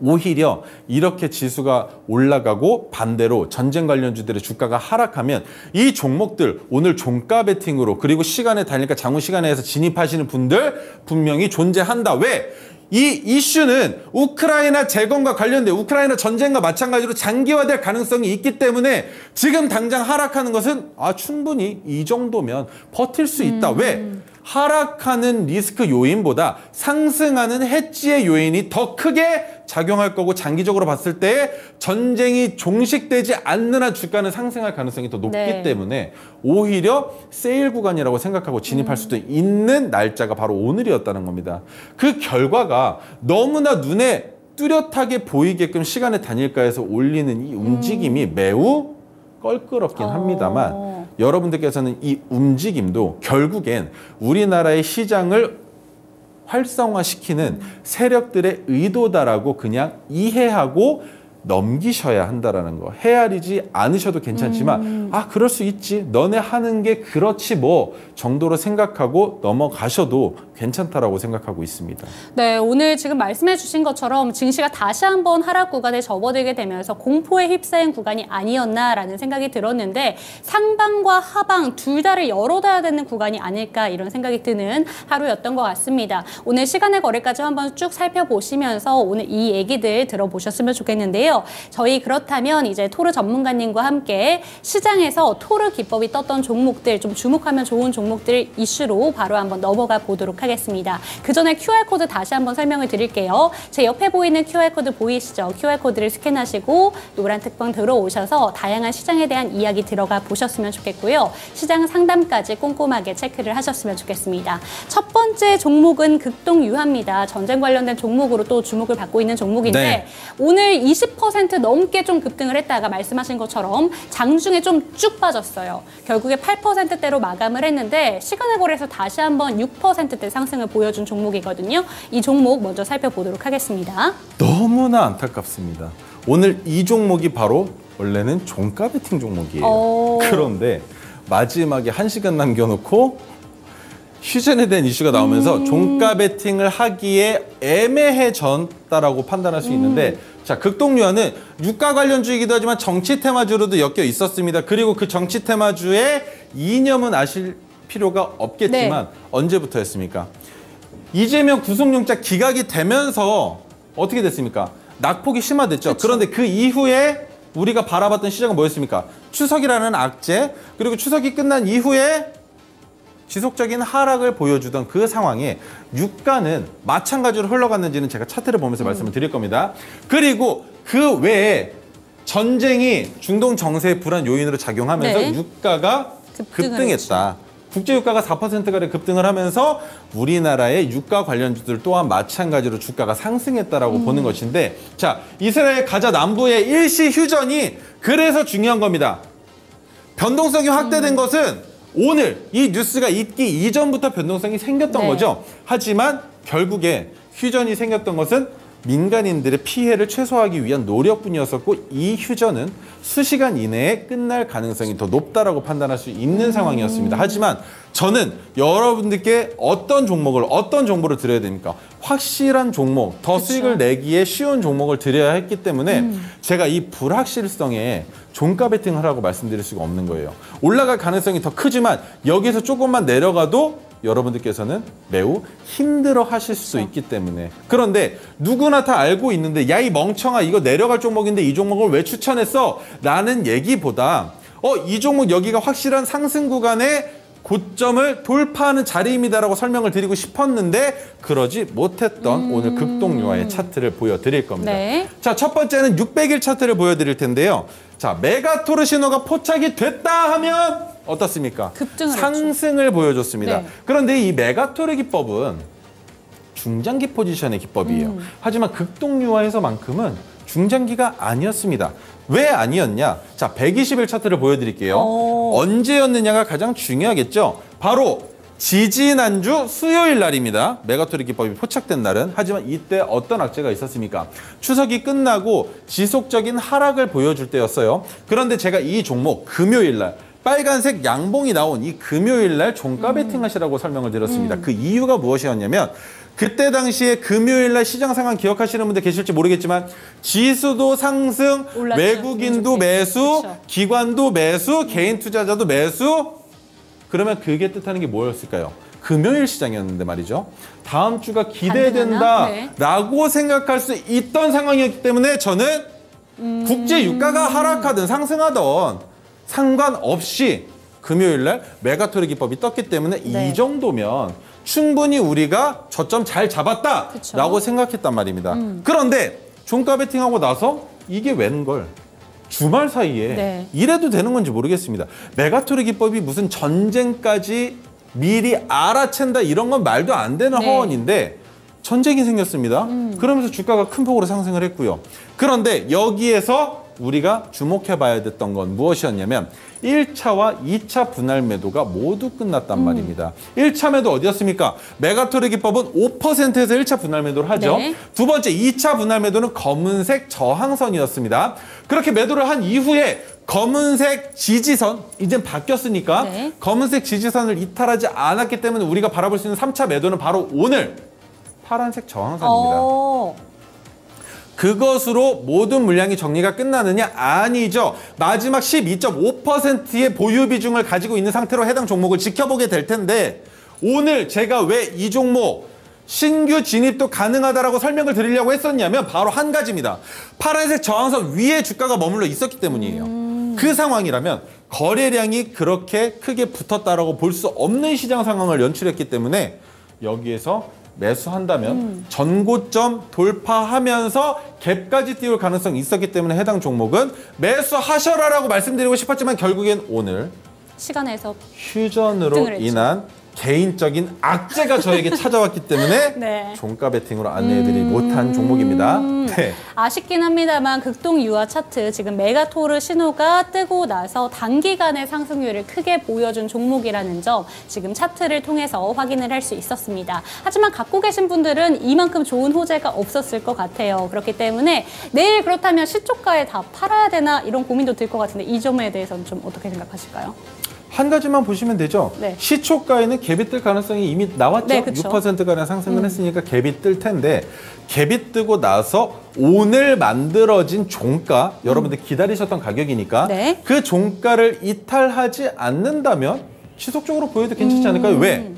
오히려 이렇게 지수가 올라가고 반대로 전쟁 관련주들의 주가가 하락하면 이 종목들 오늘 종가 베팅으로 그리고 시간에 달리니까 장후 시간에서 진입하시는 분들 분명히 존재한다. 왜? 이 이슈는 우크라이나 재건과 관련돼 우크라이나 전쟁과 마찬가지로 장기화될 가능성이 있기 때문에 지금 당장 하락하는 것은 충분히 이 정도면 버틸 수 있다. 왜? 하락하는 리스크 요인보다 상승하는 해지의 요인이 더 크게 작용할 거고 장기적으로 봤을 때 전쟁이 종식되지 않는 한 주가는 상승할 가능성이 더 높기 네. 때문에 오히려 세일 구간이라고 생각하고 진입할 수도 있는 날짜가 바로 오늘이었다는 겁니다. 그 결과가 너무나 눈에 뚜렷하게 보이게끔 시간의 단일가에서 올리는 이 움직임이 매우 껄끄럽긴 합니다만 여러분들께서는 이 움직임도 결국엔 우리나라의 시장을 활성화시키는 세력들의 의도다라고 그냥 이해하고 넘기셔야 한다라는 거. 헤아리지 않으셔도 괜찮지만 그럴 수 있지. 너네 하는 게 그렇지 뭐 정도로 생각하고 넘어가셔도 괜찮다라고 생각하고 있습니다. 네, 오늘 지금 말씀해 주신 것처럼 증시가 다시 한번 하락 구간에 접어들게 되면서 공포에 휩싸인 구간이 아니었나라는 생각이 들었는데 상방과 하방 둘 다를 열어둬야 되는 구간이 아닐까 이런 생각이 드는 하루였던 것 같습니다. 오늘 시간의 거래까지 한번 쭉 살펴보시면서 오늘 이 얘기들 들어보셨으면 좋겠는데요. 저희 그렇다면 이제 토르 전문가님과 함께 시장에서 토르 기법이 떴던 종목들 좀 주목하면 좋은 종목들 이슈로 바로 한번 넘어가 보도록 하겠습니다. 그 전에 QR코드 다시 한번 설명을 드릴게요. 제 옆에 보이는 QR코드 보이시죠? QR코드를 스캔하시고 노란 특방 들어오셔서 다양한 시장에 대한 이야기 들어가 보셨으면 좋겠고요. 시장 상담까지 꼼꼼하게 체크를 하셨으면 좋겠습니다. 첫 번째 종목은 극동유화입니다. 전쟁 관련된 종목으로 또 주목을 받고 있는 종목인데 네. 오늘 20% 넘게 좀 급등을 했다가 말씀하신 것처럼 장중에 좀 쭉 빠졌어요. 결국에 8%대로 마감을 했는데 시간의 거래에서 다시 한번 6%대 상승을 보여준 종목이거든요. 이 종목 먼저 살펴보도록 하겠습니다. 너무나 안타깝습니다. 오늘 이 종목이 바로 원래는 종가 베팅 종목이에요. 그런데 마지막에 1시간 남겨놓고 휴전에 대한 이슈가 나오면서 종가 베팅을 하기에 애매해졌다라고 판단할 수 있는데 자, 극동유화는 유가 관련주이기도 하지만 정치 테마주로도 엮여 있었습니다. 그리고 그 정치 테마주의 이념은 아실 필요가 없겠지만 네. 언제부터였습니까? 이재명 구속영장 기각이 되면서 어떻게 됐습니까? 낙폭이 심화됐죠. 그쵸. 그런데 그 이후에 우리가 바라봤던 시장은 뭐였습니까? 추석이라는 악재, 그리고 추석이 끝난 이후에 지속적인 하락을 보여주던 그 상황에 유가는 마찬가지로 흘러갔는지는 제가 차트를 보면서 말씀을 드릴 겁니다. 그리고 그 외에 전쟁이 중동 정세의 불안 요인으로 작용하면서 네. 유가가 급등했다. 국제유가가 4%가량 급등을 하면서 우리나라의 유가 관련주들 또한 마찬가지로 주가가 상승했다라고 보는 것인데 자, 이스라엘 가자 남부의 일시 휴전이 그래서 중요한 겁니다. 변동성이 확대된 것은 오늘 이 뉴스가 있기 이전부터 변동성이 생겼던 거죠. 하지만 결국에 휴전이 생겼던 것은 민간인들의 피해를 최소화하기 위한 노력뿐이었었고 이 휴전은 수시간 이내에 끝날 가능성이 더 높다라고 판단할 수 있는 상황이었습니다. 하지만 저는 여러분들께 어떤 정보를 드려야 됩니까? 확실한 종목, 더 수익을 내기에 쉬운 종목을 드려야 했기 때문에 제가 이 불확실성에 종가 베팅을 하라고 말씀드릴 수가 없는 거예요. 올라갈 가능성이 더 크지만 여기서 조금만 내려가도 여러분들께서는 매우 힘들어 하실 수 있기 때문에 그런데 누구나 다 알고 있는데 야, 이 멍청아 이거 내려갈 종목인데 이 종목을 왜 추천했어? 라는 얘기보다 이 종목 여기가 확실한 상승 구간에 고점을 돌파하는 자리입니다라고 설명을 드리고 싶었는데 그러지 못했던 오늘 극동유화의 차트를 보여드릴 겁니다. 네. 자, 첫 번째는 600일 차트를 보여드릴 텐데요. 자, 메가토르 신호가 포착이 됐다 하면 어떻습니까? 급등을 상승을 보여줬습니다. 네. 그런데 이 메가토르 기법은 중장기 포지션의 기법이에요. 하지만 극동유화에서만큼은 중장기가 아니었습니다. 왜 아니었냐? 자, 120일 차트를 보여드릴게요. 언제였느냐가 가장 중요하겠죠. 바로 지지난주 수요일 날입니다. 메가토르 기법이 포착된 날은. 하지만 이때 어떤 악재가 있었습니까? 추석이 끝나고 지속적인 하락을 보여줄 때였어요. 그런데 제가 이 종목 금요일 날 빨간색 양봉이 나온 이 금요일 날 종가 베팅 하시라고 설명을 드렸습니다. 그 이유가 무엇이었냐면 그때 당시에 금요일 날 시장 상황 기억하시는 분들 계실지 모르겠지만 지수도 상승, 올랐죠. 외국인도 매수, 그쵸. 기관도 매수, 개인 투자자도 매수. 그러면 그게 뜻하는 게 뭐였을까요? 금요일 시장이었는데 말이죠. 다음 주가 기대된다라고 생각할 수 있던 상황이었기 때문에 저는 국제 유가가 하락하든 상승하든 상관없이 금요일 날 메가토르 기법이 떴기 때문에 네. 이 정도면 충분히 우리가 저점 잘 잡았다라고 그쵸. 생각했단 말입니다. 그런데 종가 베팅하고 나서 이게 웬걸? 주말 사이에 네. 이래도 되는 건지 모르겠습니다. 메가토르 기법이 무슨 전쟁까지 미리 알아챈다 이런 건 말도 안 되는 네. 허언인데 전쟁이 생겼습니다. 그러면서 주가가 큰 폭으로 상승을 했고요. 그런데 여기에서 우리가 주목해봐야 됐던 건 무엇이었냐면 1차와 2차 분할 매도가 모두 끝났단 말입니다. 1차 매도 어디였습니까? 메가토르 기법은 5%에서 1차 분할 매도를 하죠. 네. 두 번째 2차 분할 매도는 검은색 저항선이었습니다. 그렇게 매도를 한 이후에 검은색 지지선, 이젠 바뀌었으니까 네. 검은색 지지선을 이탈하지 않았기 때문에 우리가 바라볼 수 있는 3차 매도는 바로 오늘 파란색 저항선입니다. 그것으로 모든 물량이 정리가 끝나느냐? 아니죠. 마지막 12.5%의 보유 비중을 가지고 있는 상태로 해당 종목을 지켜보게 될 텐데 오늘 제가 왜 이 종목 신규 진입도 가능하다라고 설명을 드리려고 했었냐면 바로 한 가지입니다. 파란색 저항선 위에 주가가 머물러 있었기 때문이에요. 그 상황이라면 거래량이 그렇게 크게 붙었다라고 볼 수 없는 시장 상황을 연출했기 때문에 여기에서 매수한다면 전고점 돌파하면서 갭까지 띄울 가능성이 있었기 때문에 해당 종목은 매수하셔라라고 말씀드리고 싶었지만 결국엔 오늘 시간에서 휴전으로 급등을 했죠. 인한 개인적인 악재가 저에게 찾아왔기 때문에 네. 종가 베팅으로 안내해드리지 못한 종목입니다. 네. 아쉽긴 합니다만 극동 유화 차트 지금 메가토르 신호가 뜨고 나서 단기간의 상승률을 크게 보여준 종목이라는 점 지금 차트를 통해서 확인을 할 수 있었습니다. 하지만 갖고 계신 분들은 이만큼 좋은 호재가 없었을 것 같아요. 그렇기 때문에 내일 그렇다면 시초가에 다 팔아야 되나 이런 고민도 들 것 같은데 이 점에 대해서는 좀 어떻게 생각하실까요? 한 가지만 보시면 되죠. 네. 시초가에는 갭이 뜰 가능성이 이미 나왔죠. 네, 그쵸. 6%가량 상승을 했으니까 갭이 뜰 텐데 갭이 뜨고 나서 오늘 만들어진 종가 여러분들 기다리셨던 가격이니까 네. 그 종가를 이탈하지 않는다면 지속적으로 보여도 괜찮지 않을까요? 왜?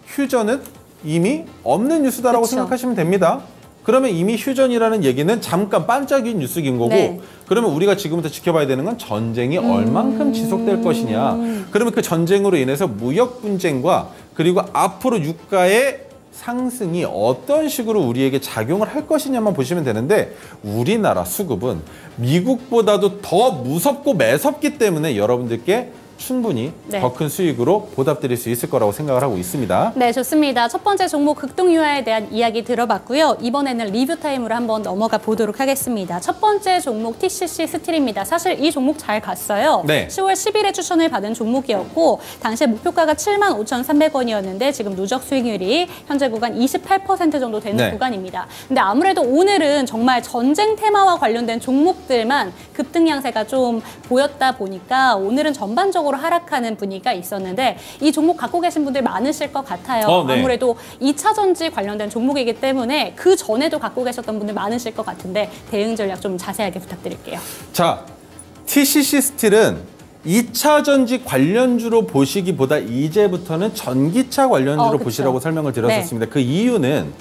휴전은 이미 없는 뉴스다라고 그쵸. 생각하시면 됩니다. 그러면 이미 휴전이라는 얘기는 잠깐 반짝인 뉴스인 거고 네. 그러면 우리가 지금부터 지켜봐야 되는 건 전쟁이 얼만큼 지속될 것이냐. 그러면 그 전쟁으로 인해서 무역 분쟁과 그리고 앞으로 유가의 상승이 어떤 식으로 우리에게 작용을 할 것이냐만 보시면 되는데 우리나라 수급은 미국보다도 더 무섭고 매섭기 때문에 여러분들께 충분히 네. 더 큰 수익으로 보답드릴 수 있을 거라고 생각을 하고 있습니다. 네, 좋습니다. 첫 번째 종목 극동유화에 대한 이야기 들어봤고요. 이번에는 리뷰 타임으로 한번 넘어가 보도록 하겠습니다. 첫 번째 종목 TCC 스틸입니다. 사실 이 종목 잘 갔어요. 네. 10월 10일에 추천을 받은 종목이었고 당시에 목표가가 75,300원이었는데 지금 누적 수익률이 현재 구간 28% 정도 되는 네. 구간입니다. 근데 아무래도 오늘은 정말 전쟁 테마와 관련된 종목들만 급등 양세가 좀 보였다 보니까 오늘은 전반적으로 하락하는 분위기가 있었는데 이 종목 갖고 계신 분들 많으실 것 같아요. 네. 아무래도 2차 전지 관련된 종목이기 때문에 그 전에도 갖고 계셨던 분들 많으실 것 같은데 대응 전략 좀 자세하게 부탁드릴게요. 자, TCC 스틸은 2차 전지 관련주로 보시기보다 이제부터는 전기차 관련주로 그쵸. 보시라고 설명을 드렸었습니다. 그 이유는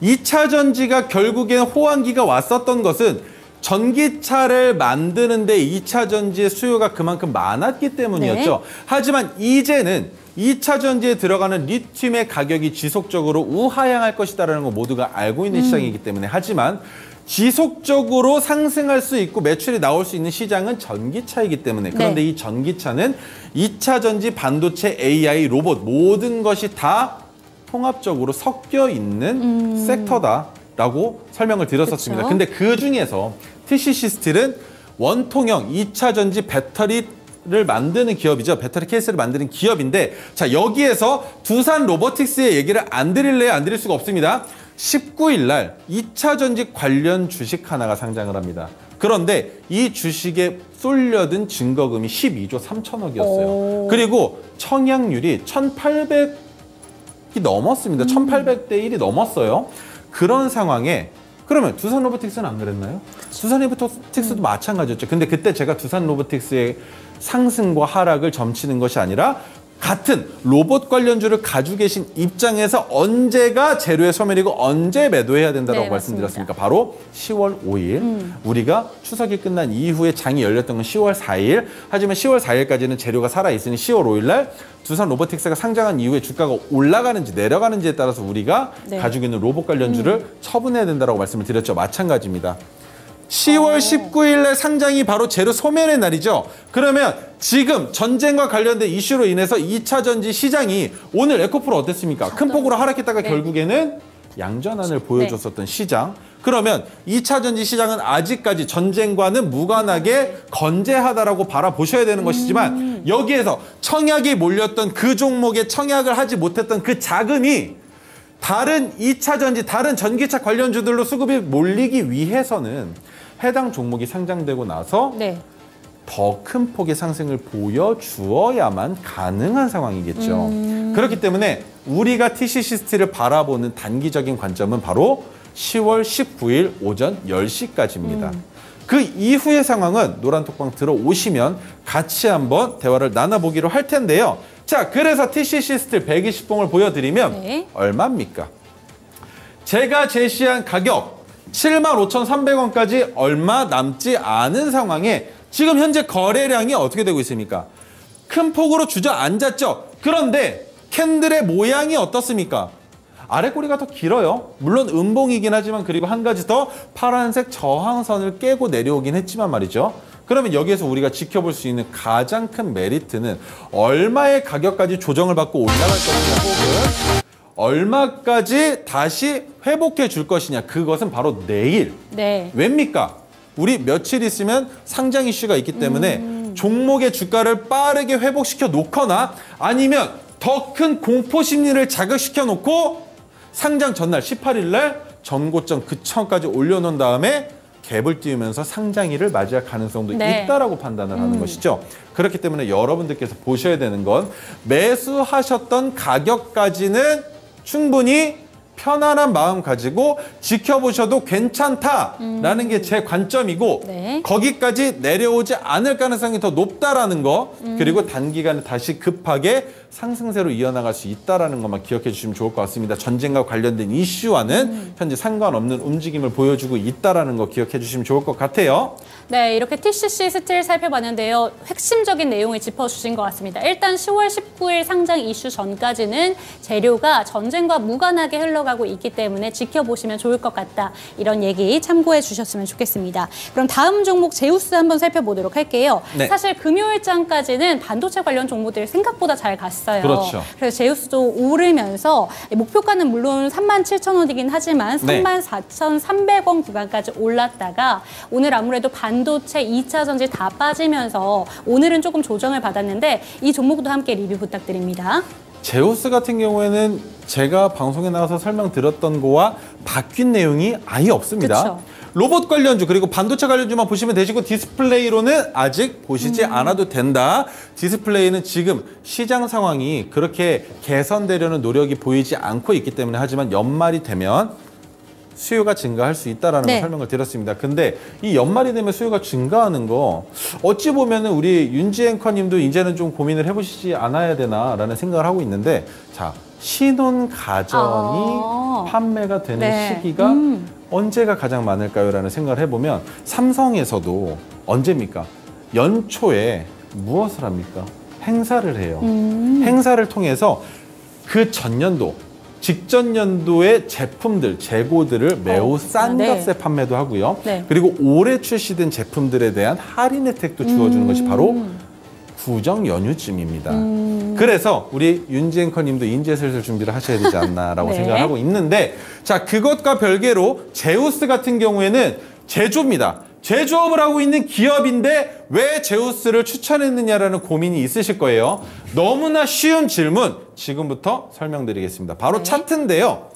2차 전지가 결국엔 호황기가 왔었던 것은 전기차를 만드는데 2차 전지의 수요가 그만큼 많았기 때문이었죠. 네. 하지만 이제는 2차 전지에 들어가는 리튬의 가격이 지속적으로 우하향할 것이다라는 거 모두가 알고 있는 시장이기 때문에 하지만 지속적으로 상승할 수 있고 매출이 나올 수 있는 시장은 전기차이기 때문에 그런데 이 전기차는 2차 전지, 반도체, AI, 로봇 모든 것이 다 통합적으로 섞여 있는 섹터다라고 설명을 드렸었습니다. 그쵸? 근데 그 중에서 TCC 스틸은 원통형 2차 전지 배터리를 만드는 기업이죠. 배터리 케이스를 만드는 기업인데 자 여기에서 두산 로보틱스의 얘기를 안 드릴래야 안 드릴 수가 없습니다. 19일 날 2차 전지 관련 주식 하나가 상장을 합니다. 그런데 이 주식에 쏠려든 증거금이 12조 3천억이었어요. 그리고 청약률이 1,800이 넘었습니다. 1,800대 1이 넘었어요. 그런 상황에 그러면 두산 로보틱스는 안 그랬나요? 두산 로보틱스도 마찬가지였죠. 근데 그때 제가 두산 로보틱스의 상승과 하락을 점치는 것이 아니라 같은 로봇 관련주를 가지고 계신 입장에서 언제가 재료의 소멸이고 언제 매도해야 된다고 네, 말씀드렸습니까? 바로 10월 5일. 우리가 추석이 끝난 이후에 장이 열렸던 건 10월 4일. 하지만 10월 4일까지는 재료가 살아있으니 10월 5일 날 두산 로보틱스가 상장한 이후에 주가가 올라가는지 내려가는지에 따라서 우리가 네. 가지고 있는 로봇 관련주를 처분해야 된다고 말씀을 드렸죠. 마찬가지입니다. 10월 19일 날 상장이 바로 재료 소멸의 날이죠. 그러면 지금 전쟁과 관련된 이슈로 인해서 2차 전지 시장이 오늘 에코프로 어땠습니까? 큰 폭으로 하락했다가 결국에는 양전환을 보여줬었던 시장. 그러면 2차 전지 시장은 아직까지 전쟁과는 무관하게 건재하다라고 바라보셔야 되는 것이지만 여기에서 청약이 몰렸던 그 종목에 청약을 하지 못했던 그 자금이 다른 2차 전지, 다른 전기차 관련주들로 수급이 몰리기 위해서는 해당 종목이 상장되고 나서 더 큰 폭의 상승을 보여주어야만 가능한 상황이겠죠. 그렇기 때문에 우리가 TCC 스틸을 바라보는 단기적인 관점은 바로 10월 19일 오전 10시까지입니다. 그 이후의 상황은 노란톡방 들어오시면 같이 한번 대화를 나눠보기로 할 텐데요. 자, 그래서 TCC 스틸 120봉을 보여드리면 얼마입니까? 제가 제시한 가격 75,300원까지 얼마 남지 않은 상황에 지금 현재 거래량이 어떻게 되고 있습니까? 큰 폭으로 주저앉았죠. 그런데 캔들의 모양이 어떻습니까? 아래 꼬리가 더 길어요. 물론 음봉이긴 하지만 그리고 한 가지 더 파란색 저항선을 깨고 내려오긴 했지만 말이죠. 그러면 여기에서 우리가 지켜볼 수 있는 가장 큰 메리트는 얼마의 가격까지 조정을 받고 올라갈 것이냐 혹은 얼마까지 다시 회복해 줄 것이냐. 그것은 바로 내일. 왜입니까? 우리 며칠 있으면 상장 이슈가 있기 때문에 종목의 주가를 빠르게 회복시켜 놓거나 아니면 더 큰 공포 심리를 자극시켜 놓고 상장 전날 18일 날 전고점 그천까지 올려놓은 다음에 갭을 띄우면서 상장일을 맞이할 가능성도 있다라고 판단을 하는 것이죠. 그렇기 때문에 여러분들께서 보셔야 되는 건 매수하셨던 가격까지는 충분히 편안한 마음 가지고 지켜보셔도 괜찮다라는 게 제 관점이고 거기까지 내려오지 않을 가능성이 더 높다라는 거 그리고 단기간에 다시 급하게 상승세로 이어나갈 수 있다는 것만 기억해 주시면 좋을 것 같습니다. 전쟁과 관련된 이슈와는 현재 상관없는 움직임을 보여주고 있다는 거 기억해 주시면 좋을 것 같아요. 네, 이렇게 TCC 스틸 살펴봤는데요. 핵심적인 내용을 짚어주신 것 같습니다. 일단 10월 19일 상장 이슈 전까지는 재료가 전쟁과 무관하게 흘러가고 있기 때문에 지켜보시면 좋을 것 같다. 이런 얘기 참고해 주셨으면 좋겠습니다. 그럼 다음 종목 제우스 한번 살펴보도록 할게요. 사실 금요일장까지는 반도체 관련 종목들 생각보다 잘 갔어요. 그렇죠. 그래서 제우스도 오르면서 목표가는 물론 37,000원이긴 하지만 34,300원 구간까지 올랐다가 오늘 아무래도 반도체 2차 전지 다 빠지면서 오늘은 조금 조정을 받았는데 이 종목도 함께 리뷰 부탁드립니다. 제우스 같은 경우에는 제가 방송에 나와서 설명드렸던 거와 바뀐 내용이 아예 없습니다. 로봇 관련주 그리고 반도체 관련주만 보시면 되시고 디스플레이로는 아직 보시지 않아도 된다. 디스플레이는 지금 시장 상황이 그렇게 개선되려는 노력이 보이지 않고 있기 때문에 하지만 연말이 되면 수요가 증가할 수 있다는 걸 설명을 드렸습니다. 근데 이 연말이 되면 수요가 증가하는 거 어찌 보면 우리 윤지 앵커님도 이제는 좀 고민을 해보시지 않아야 되나라는 생각을 하고 있는데 자 신혼 가전이 판매가 되는 시기가 언제가 가장 많을까요? 라는 생각을 해보면 삼성에서도 언제입니까? 연초에 무엇을 합니까? 행사를 해요. 행사를 통해서 그 전년도, 직전 연도의 제품들, 재고들을 매우 싼 값에 판매도 하고요. 네. 그리고 올해 출시된 제품들에 대한 할인 혜택도 주어주는 것이 바로 구정 연휴쯤입니다. 그래서 우리 윤지 앵커님도 이제 슬슬 준비를 하셔야 되지 않나라고 네. 생각을 하고 있는데, 자, 그것과 별개로 제우스 같은 경우에는 제조입니다. 제조업을 하고 있는 기업인데 왜 제우스를 추천했느냐라는 고민이 있으실 거예요. 너무나 쉬운 질문 지금부터 설명드리겠습니다. 바로 네. 차트인데요.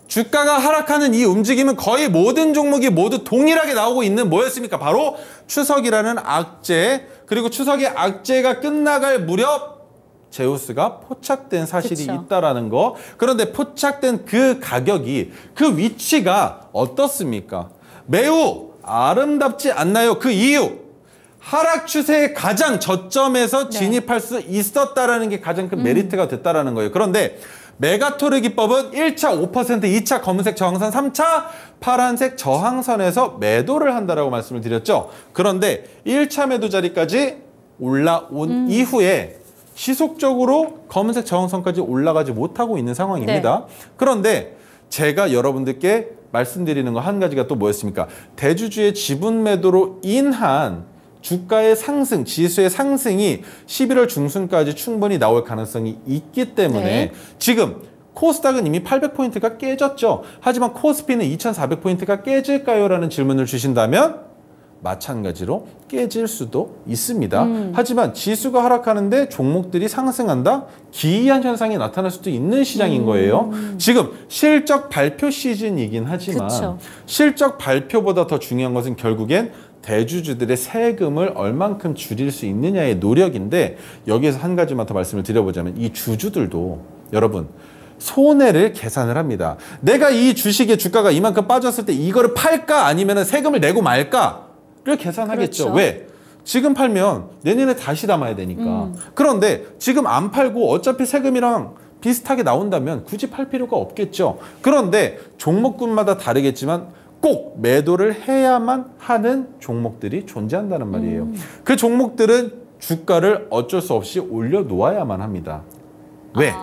주가가 하락하는 이 움직임은 거의 모든 종목이 모두 동일하게 나오고 있는 뭐였습니까? 바로 추석이라는 악재, 그리고 추석의 악재가 끝나갈 무렵 제우스가 포착된 사실이 그쵸. 있다라는 거. 그런데 포착된 그 가격이, 그 위치가 어떻습니까? 매우 아름답지 않나요? 그 이유, 하락 추세의 가장 저점에서 진입할 수 있었다라는 게 가장 큰 메리트가 됐다라는 거예요. 그런데 메가토르 기법은 1차 5%, 2차 검은색 저항선, 3차 파란색 저항선에서 매도를 한다라고 말씀을 드렸죠. 그런데 1차 매도 자리까지 올라온 이후에 지속적으로 검은색 저항선까지 올라가지 못하고 있는 상황입니다. 네. 그런데 제가 여러분들께 말씀드리는 거 한 가지가 또 뭐였습니까? 대주주의 지분 매도로 인한 주가의 상승, 지수의 상승이 11월 중순까지 충분히 나올 가능성이 있기 때문에 네. 지금 코스닥은 이미 800포인트가 깨졌죠. 하지만 코스피는 2400포인트가 깨질까요? 라는 질문을 주신다면 마찬가지로 깨질 수도 있습니다. 하지만 지수가 하락하는데 종목들이 상승한다? 기이한 현상이 나타날 수도 있는 시장인 거예요. 지금 실적 발표 시즌이긴 하지만 그쵸. 실적 발표보다 더 중요한 것은 결국엔 대주주들의 세금을 얼만큼 줄일 수 있느냐의 노력인데, 여기에서 한 가지만 더 말씀을 드려보자면 이 주주들도 여러분 손해를 계산을 합니다. 내가 이 주식의 주가가 이만큼 빠졌을 때 이거를 팔까 아니면 세금을 내고 말까를 계산하겠죠. 그렇죠. 왜? 지금 팔면 내년에 다시 담아야 되니까. 그런데 지금 안 팔고 어차피 세금이랑 비슷하게 나온다면 굳이 팔 필요가 없겠죠. 그런데 종목군마다 다르겠지만 꼭 매도를 해야만 하는 종목들이 존재한다는 말이에요. 그 종목들은 주가를 어쩔 수 없이 올려놓아야만 합니다. 왜?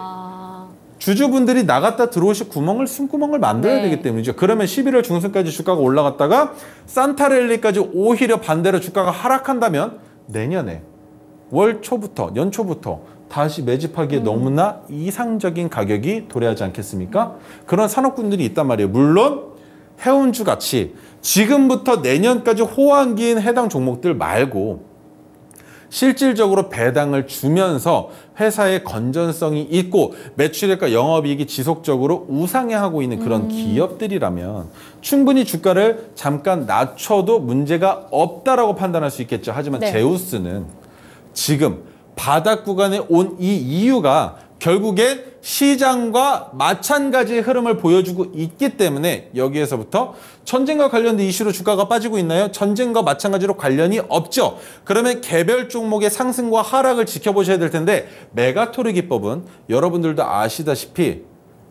주주분들이 나갔다 들어오실 구멍을, 숨구멍을 만들어야 네. 되기 때문이죠. 그러면 11월 중순까지 주가가 올라갔다가 산타랠리까지 오히려 반대로 주가가 하락한다면 내년에 월 초부터, 연초부터 다시 매집하기에 너무나 이상적인 가격이 도래하지 않겠습니까? 그런 산업군들이 있단 말이에요. 물론 해운주 같이 지금부터 내년까지 호황기인 해당 종목들 말고 실질적으로 배당을 주면서 회사의 건전성이 있고 매출액과 영업이익이 지속적으로 우상향하고 있는 그런 기업들이라면 충분히 주가를 잠깐 낮춰도 문제가 없다라고 판단할 수 있겠죠. 하지만 네. 제우스는 지금 바닥 구간에 온 이 이유가 결국엔 시장과 마찬가지의 흐름을 보여주고 있기 때문에 여기에서부터 전쟁과 관련된 이슈로 주가가 빠지고 있나요? 전쟁과 마찬가지로 관련이 없죠. 그러면 개별 종목의 상승과 하락을 지켜보셔야 될 텐데 메가토르 기법은 여러분들도 아시다시피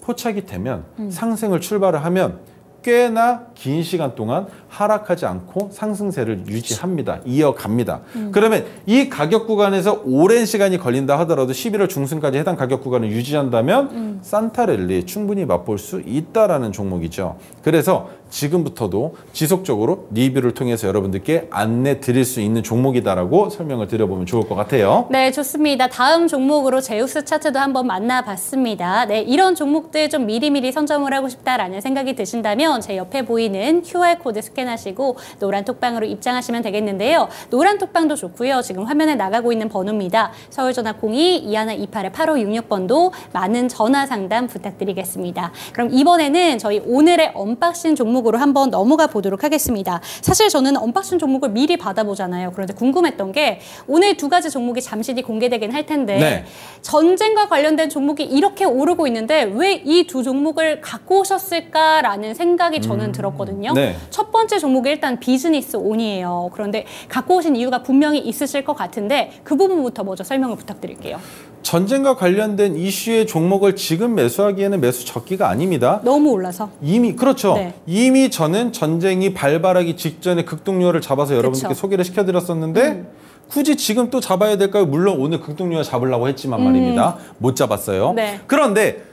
포착이 되면 상승을 출발을 하면 꽤나 긴 시간 동안 하락하지 않고 상승세를 유지합니다. 이어갑니다. 그러면 이 가격 구간에서 오랜 시간이 걸린다 하더라도 11월 중순까지 해당 가격 구간을 유지한다면 산타랠리 충분히 맛볼 수 있다라는 종목이죠. 그래서 지금부터도 지속적으로 리뷰를 통해서 여러분들께 안내 드릴 수 있는 종목이다라고 설명을 드려보면 좋을 것 같아요. 네, 좋습니다. 다음 종목으로 제우스 차트도 한번 만나봤습니다. 네, 이런 종목들 좀 미리미리 선점을 하고 싶다라는 생각이 드신다면 제 옆에 보이는 QR코드 스캔하시고 노란 톡방으로 입장하시면 되겠는데요. 노란 톡방도 좋고요. 지금 화면에 나가고 있는 번호입니다. 서울전화 02-2128-8566번도 많은 전화 상담 부탁드리겠습니다. 그럼 이번에는 저희 오늘의 언박싱 종목으로 한번 넘어가 보도록 하겠습니다. 사실 저는 언박싱 종목을 미리 받아보잖아요. 그런데 궁금했던 게 오늘 두 가지 종목이 잠시 뒤 공개되긴 할 텐데 네. 전쟁과 관련된 종목이 이렇게 오르고 있는데 왜 이 두 종목을 갖고 오셨을까라는 생각이 저는 들었거든요. 가져왔거든요. 네. 첫 번째 종목이 일단 비즈니스 온이에요. 그런데 갖고 오신 이유가 분명히 있으실 것 같은데 그 부분부터 먼저 설명을 부탁드릴게요. 전쟁과 관련된 이슈의 종목을 지금 매수하기에는 매수 적기가 아닙니다. 너무 올라서. 이미 그렇죠. 네. 이미 저는 전쟁이 발발하기 직전에 극동류화를 잡아서 여러분들께 그쵸. 소개를 시켜드렸었는데 굳이 지금 또 잡아야 될까요? 물론 오늘 극동류화 잡으려고 했지만 말입니다. 못 잡았어요. 네. 그런데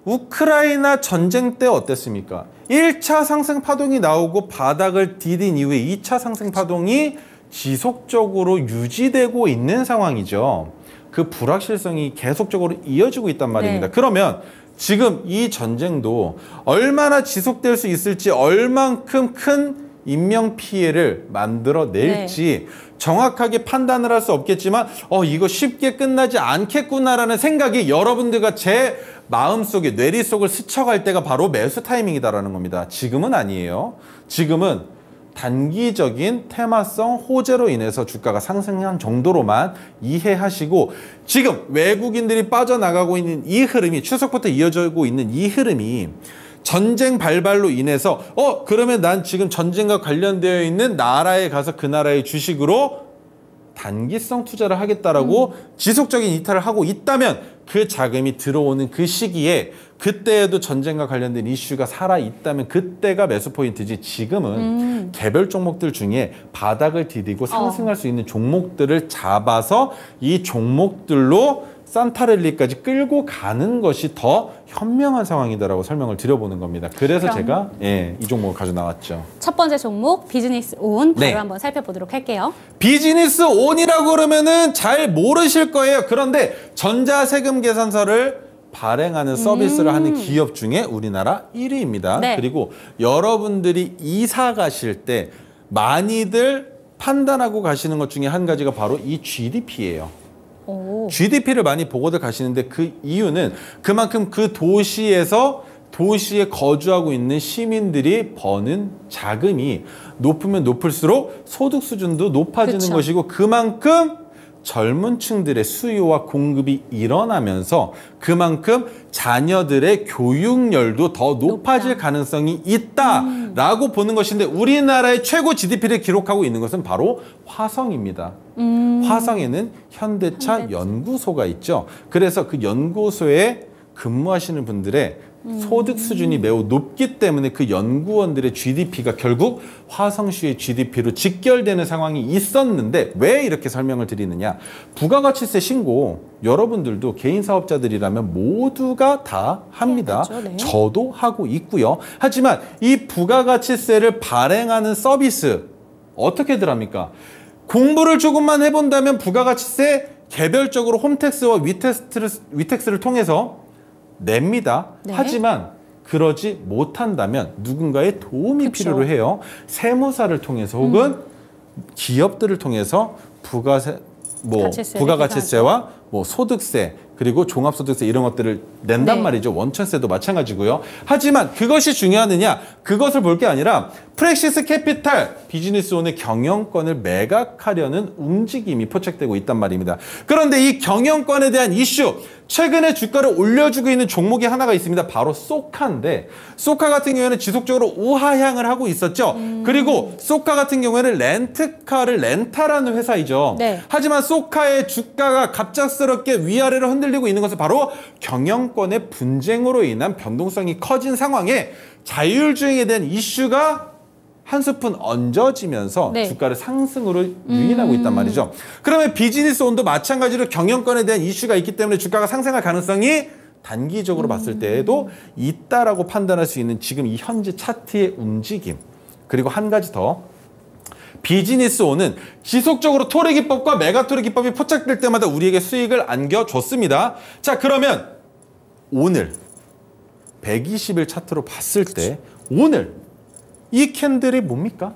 우크라이나 전쟁 때 어땠습니까? 1차 상승 파동이 나오고 바닥을 디딘 이후에 2차 상승 파동이 지속적으로 유지되고 있는 상황이죠. 그 불확실성이 계속적으로 이어지고 있단 말입니다. 네. 그러면 지금 이 전쟁도 얼마나 지속될 수 있을지, 얼만큼 큰 인명 피해를 만들어낼지 정확하게 판단을 할 수 없겠지만 이거 쉽게 끝나지 않겠구나라는 생각이 여러분들과 제 마음속에 뇌리 속을 스쳐갈 때가 바로 매수 타이밍이다라는 겁니다. 지금은 아니에요. 지금은 단기적인 테마성 호재로 인해서 주가가 상승한 정도로만 이해하시고 지금 외국인들이 빠져나가고 있는 이 흐름이 추석부터 이어지고 있는 이 흐름이 전쟁 발발로 인해서 그러면 난 지금 전쟁과 관련되어 있는 나라에 가서 그 나라의 주식으로 단기성 투자를 하겠다라고 지속적인 이탈을 하고 있다면 그 자금이 들어오는 그 시기에 그때에도 전쟁과 관련된 이슈가 살아있다면 그때가 매수 포인트지 지금은 개별 종목들 중에 바닥을 디디고 상승할 수 있는 종목들을 잡아서 이 종목들로 산타랠리까지 끌고 가는 것이 더 현명한 상황이다라고 설명을 드려보는 겁니다. 그래서 제가 이 종목을 가져 나왔죠. 첫 번째 종목 비즈니스 온 바로 네. 한번 살펴보도록 할게요. 비즈니스 온이라고 그러면은 잘 모르실 거예요. 그런데 전자세금 계산서를 발행하는 서비스를 하는 기업 중에 우리나라 1위입니다. 네. 그리고 여러분들이 이사 가실 때 많이들 판단하고 가시는 것 중에 한 가지가 바로 이 GDP예요. GDP를 많이 보고들 가시는데 그 이유는 그만큼 그 도시에 거주하고 있는 시민들이 버는 자금이 높으면 높을수록 소득 수준도 높아지는 그쵸. 것이고 그만큼 젊은 층들의 수요와 공급이 일어나면서 그만큼 자녀들의 교육열도 더 높아질 가능성이 있다라고 보는 것인데 우리나라의 최고 GDP를 기록하고 있는 것은 바로 화성입니다. 화성에는 현대차 연구소가 있죠. 그래서 그 연구소에 근무하시는 분들의 소득 수준이 매우 높기 때문에 그 연구원들의 GDP가 결국 화성시의 GDP로 직결되는 상황이 있었는데 왜 이렇게 설명을 드리느냐. 부가가치세 신고 여러분들도 개인 사업자들이라면 모두가 다 합니다. 그렇죠, 네. 저도 하고 있고요. 하지만 이 부가가치세를 발행하는 서비스 어떻게들 합니까? 공부를 조금만 해본다면 부가가치세 개별적으로 홈택스와 위택스를 통해서 냅니다. 네. 하지만 그러지 못한다면 누군가의 도움이 그쵸. 필요로 해요. 세무사를 통해서 혹은 기업들을 통해서 부가가치세와 소득세 그리고 종합소득세 이런 것들을 낸단 네. 말이죠. 원천세도 마찬가지고요. 하지만 그것이 중요하느냐? 그것을 볼 게 아니라 프렉시스 캐피탈 비즈니스온의 경영권을 매각하려는 움직임이 포착되고 있단 말입니다. 그런데 이 경영권에 대한 이슈 최근에 주가를 올려주고 있는 종목이 하나가 있습니다. 바로 소카인데 소카 같은 경우에는 지속적으로 우하향을 하고 있었죠. 그리고 소카 같은 경우에는 렌트카를 렌탈하는 회사이죠. 네. 하지만 소카의 주가가 갑작스럽게 위아래로 흔들리고 있는 것은 바로 경영권의 분쟁으로 인한 변동성이 커진 상황에 자율주행에 대한 이슈가 한 스푼 얹어지면서 네. 주가를 상승으로 유인하고 있단 말이죠. 그러면 비즈니스 온도 마찬가지로 경영권에 대한 이슈가 있기 때문에 주가가 상승할 가능성이 단기적으로 봤을 때에도 있다라고 판단할 수 있는 지금 이 현재 차트의 움직임. 그리고 한 가지 더. 비즈니스 온은 지속적으로 토르 기법과 메가토르 기법이 포착될 때마다 우리에게 수익을 안겨줬습니다. 자, 그러면 오늘 120일 차트로 봤을 때 오늘 이 캔들이 뭡니까?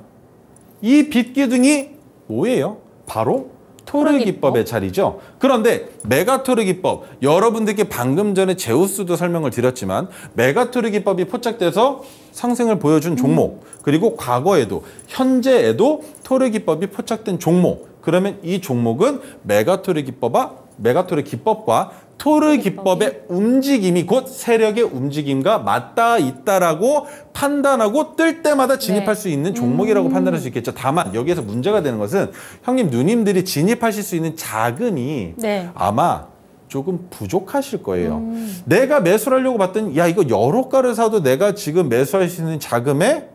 이 빛기둥이 뭐예요? 바로 토르 기법의 자리죠. 그런데 메가토르 기법, 여러분들께 방금 전에 제우스도 설명을 드렸지만 메가토르 기법이 포착돼서 상승을 보여준 종목, 그리고 과거에도 현재에도 토르 기법이 포착된 종목, 그러면 이 종목은 메가토르 기법과 메가토르 기법과 토르 기법의 움직임이 곧 세력의 움직임과 맞닿아 있다라고 판단하고 뜰 때마다 진입할 수 있는 종목이라고 판단할 수 있겠죠. 다만 여기에서 문제가 되는 것은 형님, 누님들이 진입하실 수 있는 자금이 아마 조금 부족하실 거예요. 내가 매수를 하려고 봤더니 야, 이거 여러 가를 사도 내가 지금 매수할 수 있는 자금에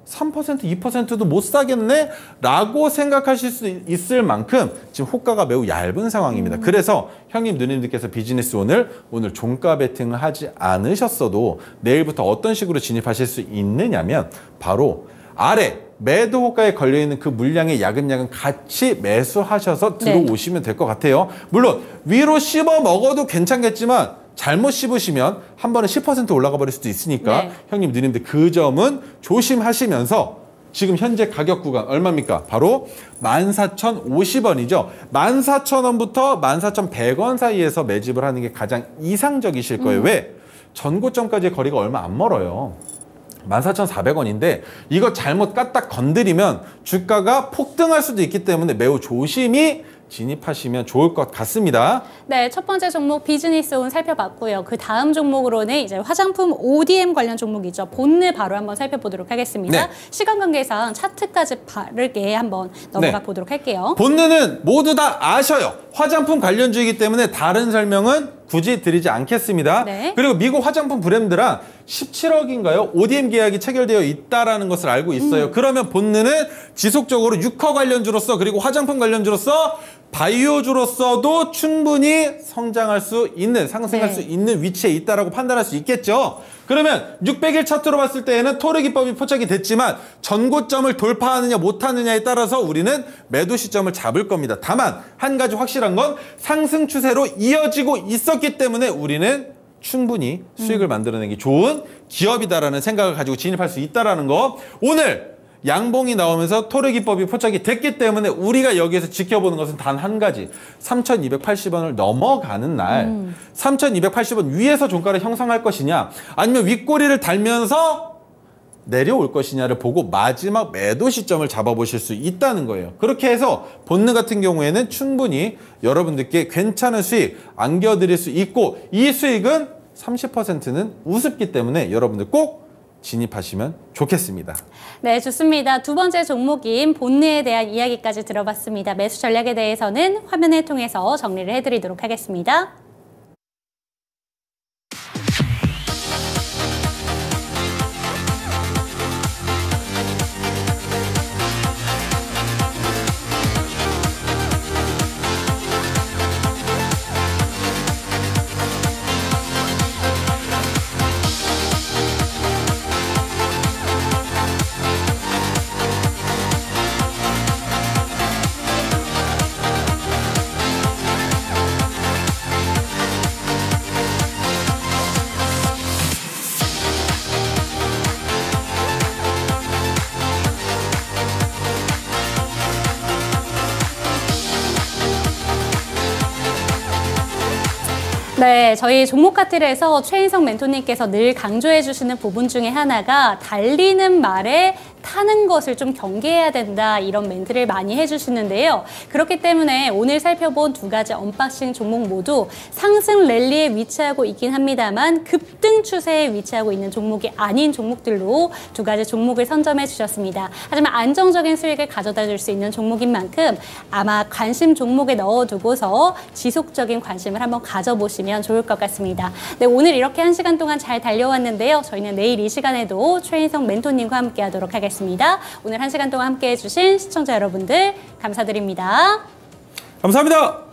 3%, 2%도 못 사겠네? 라고 생각하실 수 있을 만큼 지금 호가가 매우 얇은 상황입니다. 그래서 형님, 누님들께서 비즈니스 오늘 종가 베팅을 하지 않으셨어도 내일부터 어떤 식으로 진입하실 수 있느냐면 바로 아래 매도 호가에 걸려있는 그 물량의 야금야금 같이 매수하셔서 들어오시면 될 것 같아요. 물론 위로 씹어 먹어도 괜찮겠지만 잘못 씹으시면 한 번에 10% 올라가 버릴 수도 있으니까 형님, 누님들 그 점은 조심하시면서 지금 현재 가격 구간 얼마입니까? 바로 14,050원이죠. 14,000원부터 14,100원 사이에서 매집을 하는 게 가장 이상적이실 거예요. 왜? 전고점까지의 거리가 얼마 안 멀어요. 14,400원인데 이거 잘못 까딱 건드리면 주가가 폭등할 수도 있기 때문에 매우 조심히 진입하시면 좋을 것 같습니다. 네, 첫 번째 종목 비즈니스 온 살펴봤고요. 그 다음 종목으로는 이제 화장품 ODM 관련 종목이죠. 본느 바로 한번 살펴보도록 하겠습니다. 시간 관계상 차트까지 바르게 한번 넘어가 보도록 할게요. 본느는 모두 다 아셔요. 화장품 관련주이기 때문에 다른 설명은 굳이 드리지 않겠습니다. 그리고 미국 화장품 브랜드랑 17억인가요? ODM 계약이 체결되어 있다는 것을 알고 있어요. 그러면 본느는 지속적으로 유커 관련주로서 그리고 화장품 관련주로서 바이오주로서도 충분히 성장할 수 있는, 상승할 수 있는 위치에 있다라고 판단할 수 있겠죠. 그러면 600일 차트로 봤을 때에는 토르 기법이 포착이 됐지만 전고점을 돌파하느냐 못하느냐에 따라서 우리는 매도 시점을 잡을 겁니다. 다만 한 가지 확실한 건 상승 추세로 이어지고 있었기 때문에 우리는 충분히 수익을 만들어내기 좋은 기업이다라는 생각을 가지고 진입할 수 있다는 거. 오늘 양봉이 나오면서 토르 기법이 포착이 됐기 때문에 우리가 여기에서 지켜보는 것은 단 한 가지. 3,280원을 넘어가는 날 3,280원 위에서 종가를 형성할 것이냐 아니면 윗꼬리를 달면서 내려올 것이냐를 보고 마지막 매도 시점을 잡아보실 수 있다는 거예요. 그렇게 해서 본느 같은 경우에는 충분히 여러분들께 괜찮은 수익 안겨드릴 수 있고 이 수익은 30%는 우습기 때문에 여러분들 꼭 진입하시면 좋겠습니다. 네, 좋습니다. 두 번째 종목인 본느에 대한 이야기까지 들어봤습니다. 매수 전략에 대해서는 화면을 통해서 정리를 해드리도록 하겠습니다. 네, 저희 종목 카틀에서 최인성 멘토님께서 늘 강조해 주시는 부분 중에 하나가 달리는 말에 타는 것을 좀 경계해야 된다, 이런 멘트를 많이 해주시는데요. 그렇기 때문에 오늘 살펴본 두 가지 언박싱 종목 모두 상승 랠리에 위치하고 있긴 합니다만 급등 추세에 위치하고 있는 종목이 아닌 종목들로 두 가지 종목을 선점해 주셨습니다. 하지만 안정적인 수익을 가져다 줄 수 있는 종목인 만큼 아마 관심 종목에 넣어두고서 지속적인 관심을 한번 가져보시면 좋을 것 같습니다. 네, 오늘 이렇게 1시간 동안 잘 달려왔는데요. 저희는 내일 이 시간에도 최인성 멘토님과 함께 하도록 하겠습니다. 오늘 1시간 동안 함께 해주신 시청자 여러분들 감사드립니다. 감사합니다.